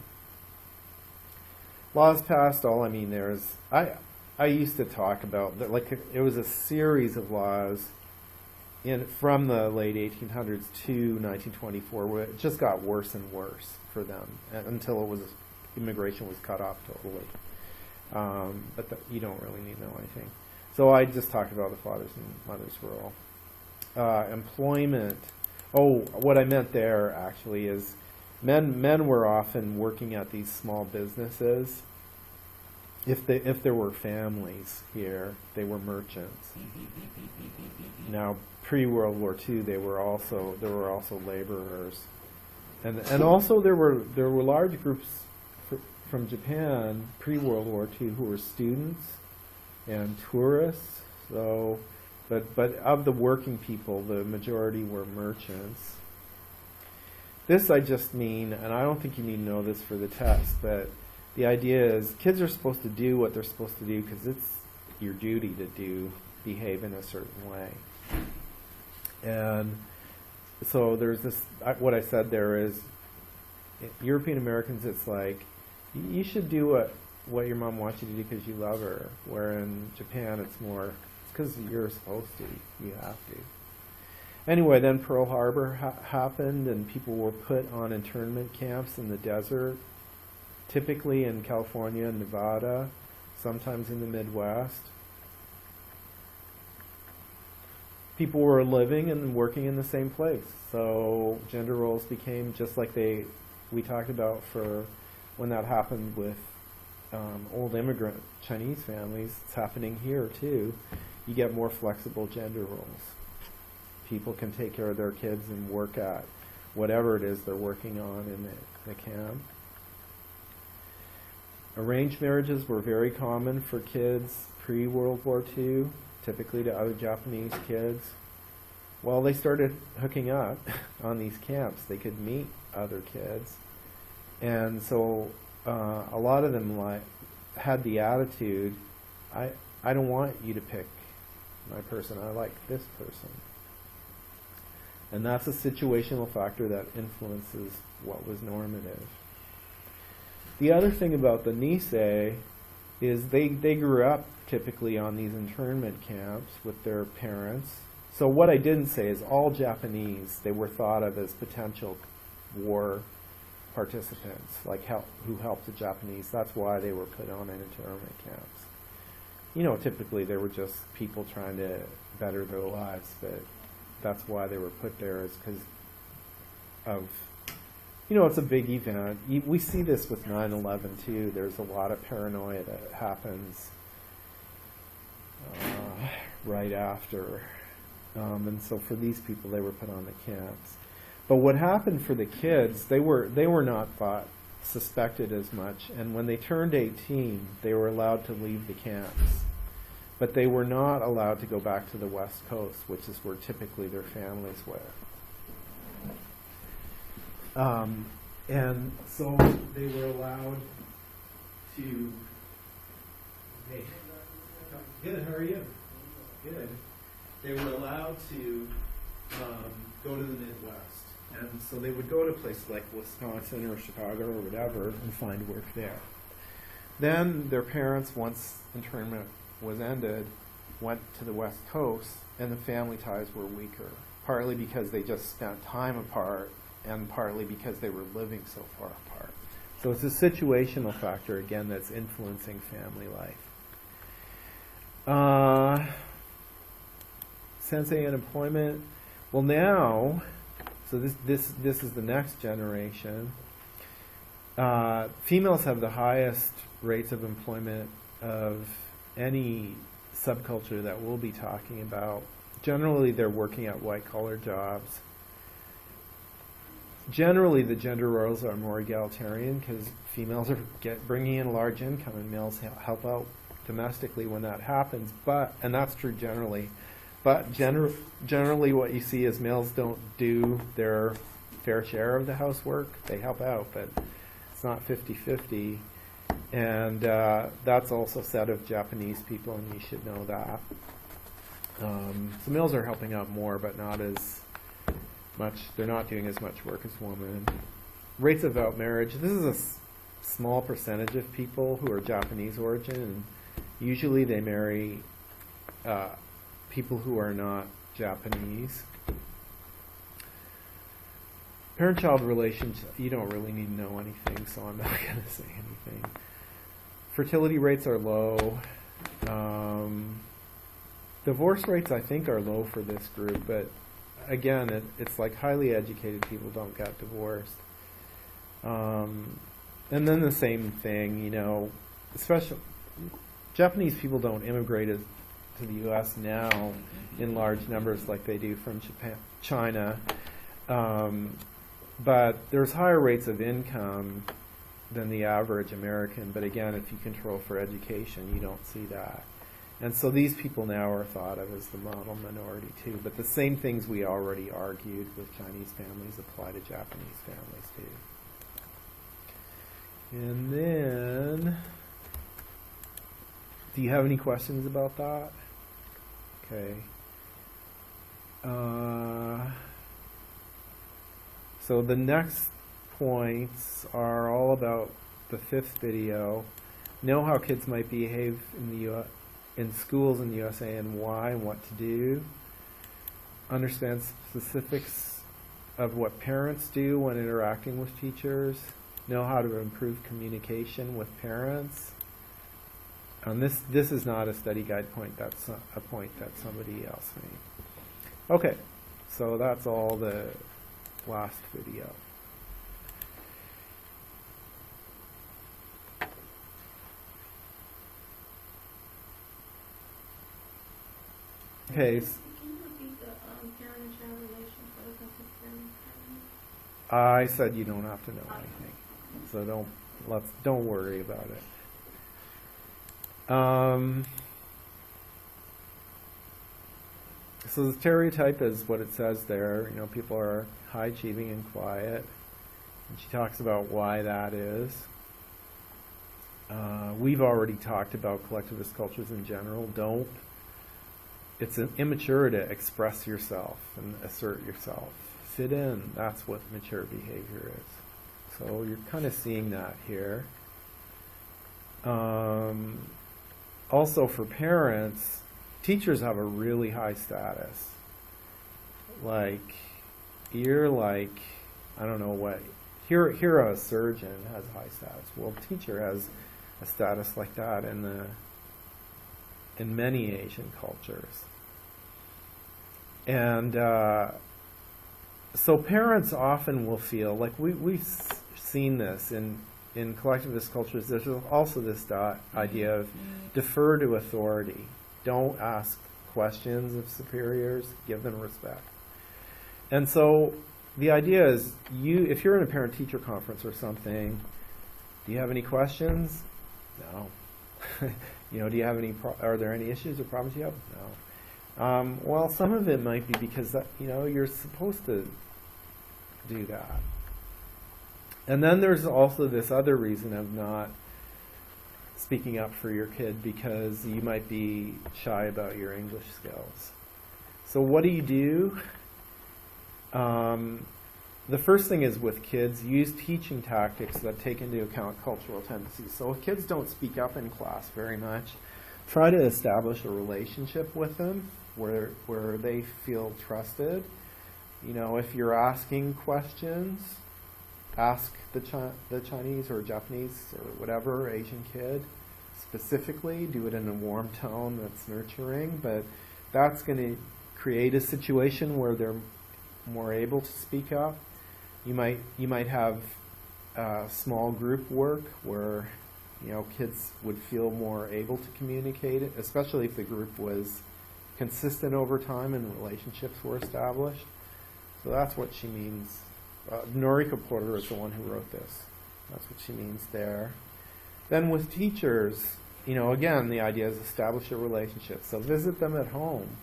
Laws passed, I used to talk about, like, it was a series of laws from the late 1800s to 1924, where it just got worse and worse for them until immigration was cut off totally. But you don't really need to know anything. So I just talked about the fathers and mothers rule. Employment. Oh, what I meant there actually is men were often working at these small businesses. If there were families here, they were merchants. Now, pre-World War II, there were also laborers, and also there were large groups from Japan pre-World War II who were students and tourists. So, but of the working people, the majority were merchants. This I just mean, and I don't think you need to know this for the test, but the idea is kids are supposed to do what they're supposed to do because it's your duty to behave in a certain way. And so there's this, what I said there is, European Americans, it's like, you should do what your mom wants you to do because you love her. Where in Japan, it's because you're supposed to. You have to. Anyway, then Pearl Harbor happened, and people were put on internment camps in the desert, typically in California and Nevada, sometimes in the Midwest. People were living and working in the same place, so gender roles became just like we talked about for when that happened with old immigrant Chinese families. It's happening here too. You get more flexible gender roles. People can take care of their kids and work at whatever it is they're working on in the camp. Arranged marriages were very common for kids pre-World War II, typically to other Japanese kids. Well, they started hooking up on these camps. They could meet other kids. And so a lot of them had the attitude, I don't want you to pick my person, I like this person. And that's a situational factor that influences what was normative. The other thing about the Nisei is they grew up typically on these internment camps with their parents. So what I didn't say is all Japanese, they were thought of as potential war participants, like who helped the Japanese. That's why they were put on internment camps. You know, typically they were just people trying to better their lives, but that's why they were put there, is because of, you know, it's a big event. We see this with 9/11 too. There's a lot of paranoia that happens right after. And so for these people, they were put on the camps. But what happened for the kids, they were not suspected as much. And when they turned 18, they were allowed to leave the camps. But they were not allowed to go back to the West Coast, which is where typically their families were. And so they were allowed to. Hey, good. How are you? Good. They were allowed to go to the Midwest, and so they would go to places like Wisconsin or Chicago or whatever and find work there. Then their parents, once internment was ended, went to the West Coast, and the family ties were weaker, partly because they just spent time apart, and partly because they were living so far apart. So it's a situational factor, again, that's influencing family life. Sensei unemployment. Well, now, so this is the next generation. Females have the highest rates of employment of any subculture that we'll be talking about. Generally, they're working at white-collar jobs. Generally, the gender roles are more egalitarian because females are bringing in a large income, and males help out domestically when that happens. And that's true generally. But generally, what you see is males don't do their fair share of the housework. They help out, but it's not 50-50. And that's also said of Japanese people, and you should know that. So males are helping out more, but not as much. They're not doing as much work as women. Rates of out-marriage. This is a small percentage of people who are Japanese origin, and usually they marry people who are not Japanese. Parent-child relations, you don't really need to know anything, so I'm not going to say anything. Fertility rates are low. Divorce rates, I think, are low for this group, but again, it's like highly educated people don't get divorced. And then the same thing, you know, especially Japanese people don't immigrate to the U.S. now in large numbers like they do from China. But there's higher rates of income than the average American. But again, if you control for education, you don't see that. And so these people now are thought of as the model minority too. But the same things we already argued with Chinese families apply to Japanese families too. And then, do you have any questions about that? Okay. So the next points are all about the fifth video. Know how kids might behave in schools in the USA and why and what to do. Understand specifics of what parents do when interacting with teachers. Know how to improve communication with parents. And this is not a study guide point. That's a point that somebody else made. Okay, so that's all the last video. Okay. Can you repeat the parent and child relations for the contemporary parent? I said you don't have to know anything, so don't worry about it. So the stereotype is what it says there. You know, people are high achieving and quiet. And she talks about why that is. We've already talked about collectivist cultures in general. It's an immature to express yourself and assert yourself. Fit in. That's what mature behavior is. So you're kind of seeing that here. Also for parents, teachers have a really high status. Like, you're like, I don't know what, here a surgeon has a high status. Well, teacher has a status like that in many Asian cultures. And so parents often will feel, like we've seen this in collectivist cultures, there's also this idea of defer to authority. Don't ask questions of superiors, give them respect. And so the idea is, if you're in a parent-teacher conference or something, do you have any questions? No. You know, do you have are there any issues or problems you have? No. Well, some of it might be because you're supposed to do that. And then there's also this other reason of not speaking up for your kid because you might be shy about your English skills. So what do? The first thing is with kids, use teaching tactics that take into account cultural tendencies. So if kids don't speak up in class very much, try to establish a relationship with them where they feel trusted. You know, if you're asking questions, ask the Chinese or Japanese or whatever Asian kid specifically. Do it in a warm tone that's nurturing, but that's going to create a situation where they're more able to speak up. You might have small group work where kids would feel more able to communicate it, especially if the group was consistent over time and relationships were established. So that's what she means. Noriko Porter is the one who wrote this. That's what she means there. Then with teachers, again, the idea is establish a relationship. So visit them at home.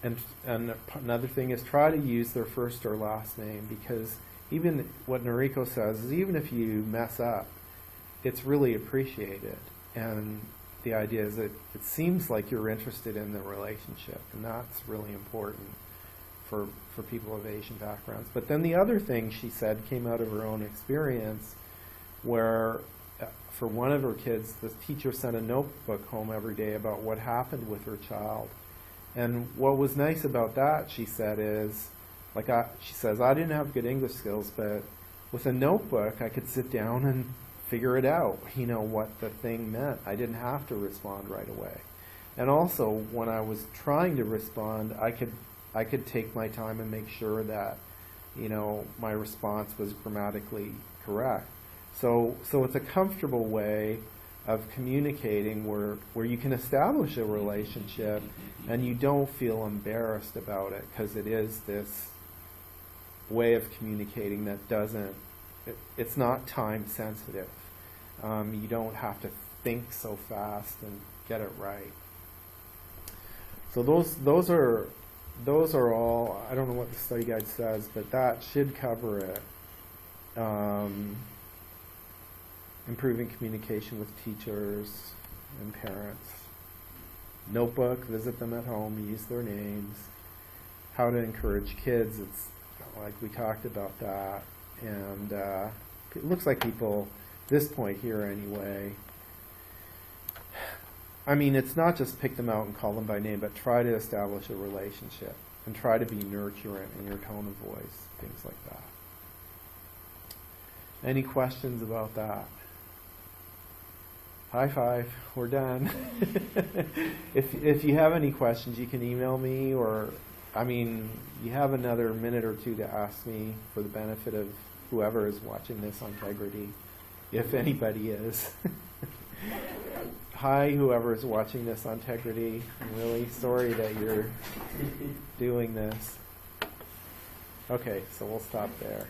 And another thing is try to use their first or last name, because even what Noriko says is even if you mess up, it's really appreciated. And the idea is that it seems like you're interested in the relationship, and that's really important for people of Asian backgrounds. But then the other thing she said came out of her own experience, where for one of her kids, the teacher sent a notebook home every day about what happened with her child. And what was nice about that, she said, is, she says, I didn't have good English skills, but with a notebook, I could sit down and figure it out, what the thing meant. I didn't have to respond right away. And also, when I was trying to respond, I could take my time and make sure that, my response was grammatically correct. So it's a comfortable way of communicating where you can establish a relationship and you don't feel embarrassed about it, because it is this way of communicating that it's not time sensitive. You don't have to think so fast and get it right. So those are all, I don't know what the study guide says, but that should cover it. Improving communication with teachers and parents. Notebook, visit them at home, use their names. How to encourage kids, it's like we talked about that. And it looks like people, this point here anyway, it's not just pick them out and call them by name, but try to establish a relationship and try to be nurturant in your tone of voice, things like that. Any questions about that? High five, we're done. If you have any questions, you can email me, or, you have another minute or two to ask me for the benefit of whoever is watching this on Tegrity, if anybody is. Hi, whoever is watching this on Tegrity. I'm really sorry that you're doing this. Okay, so we'll stop there.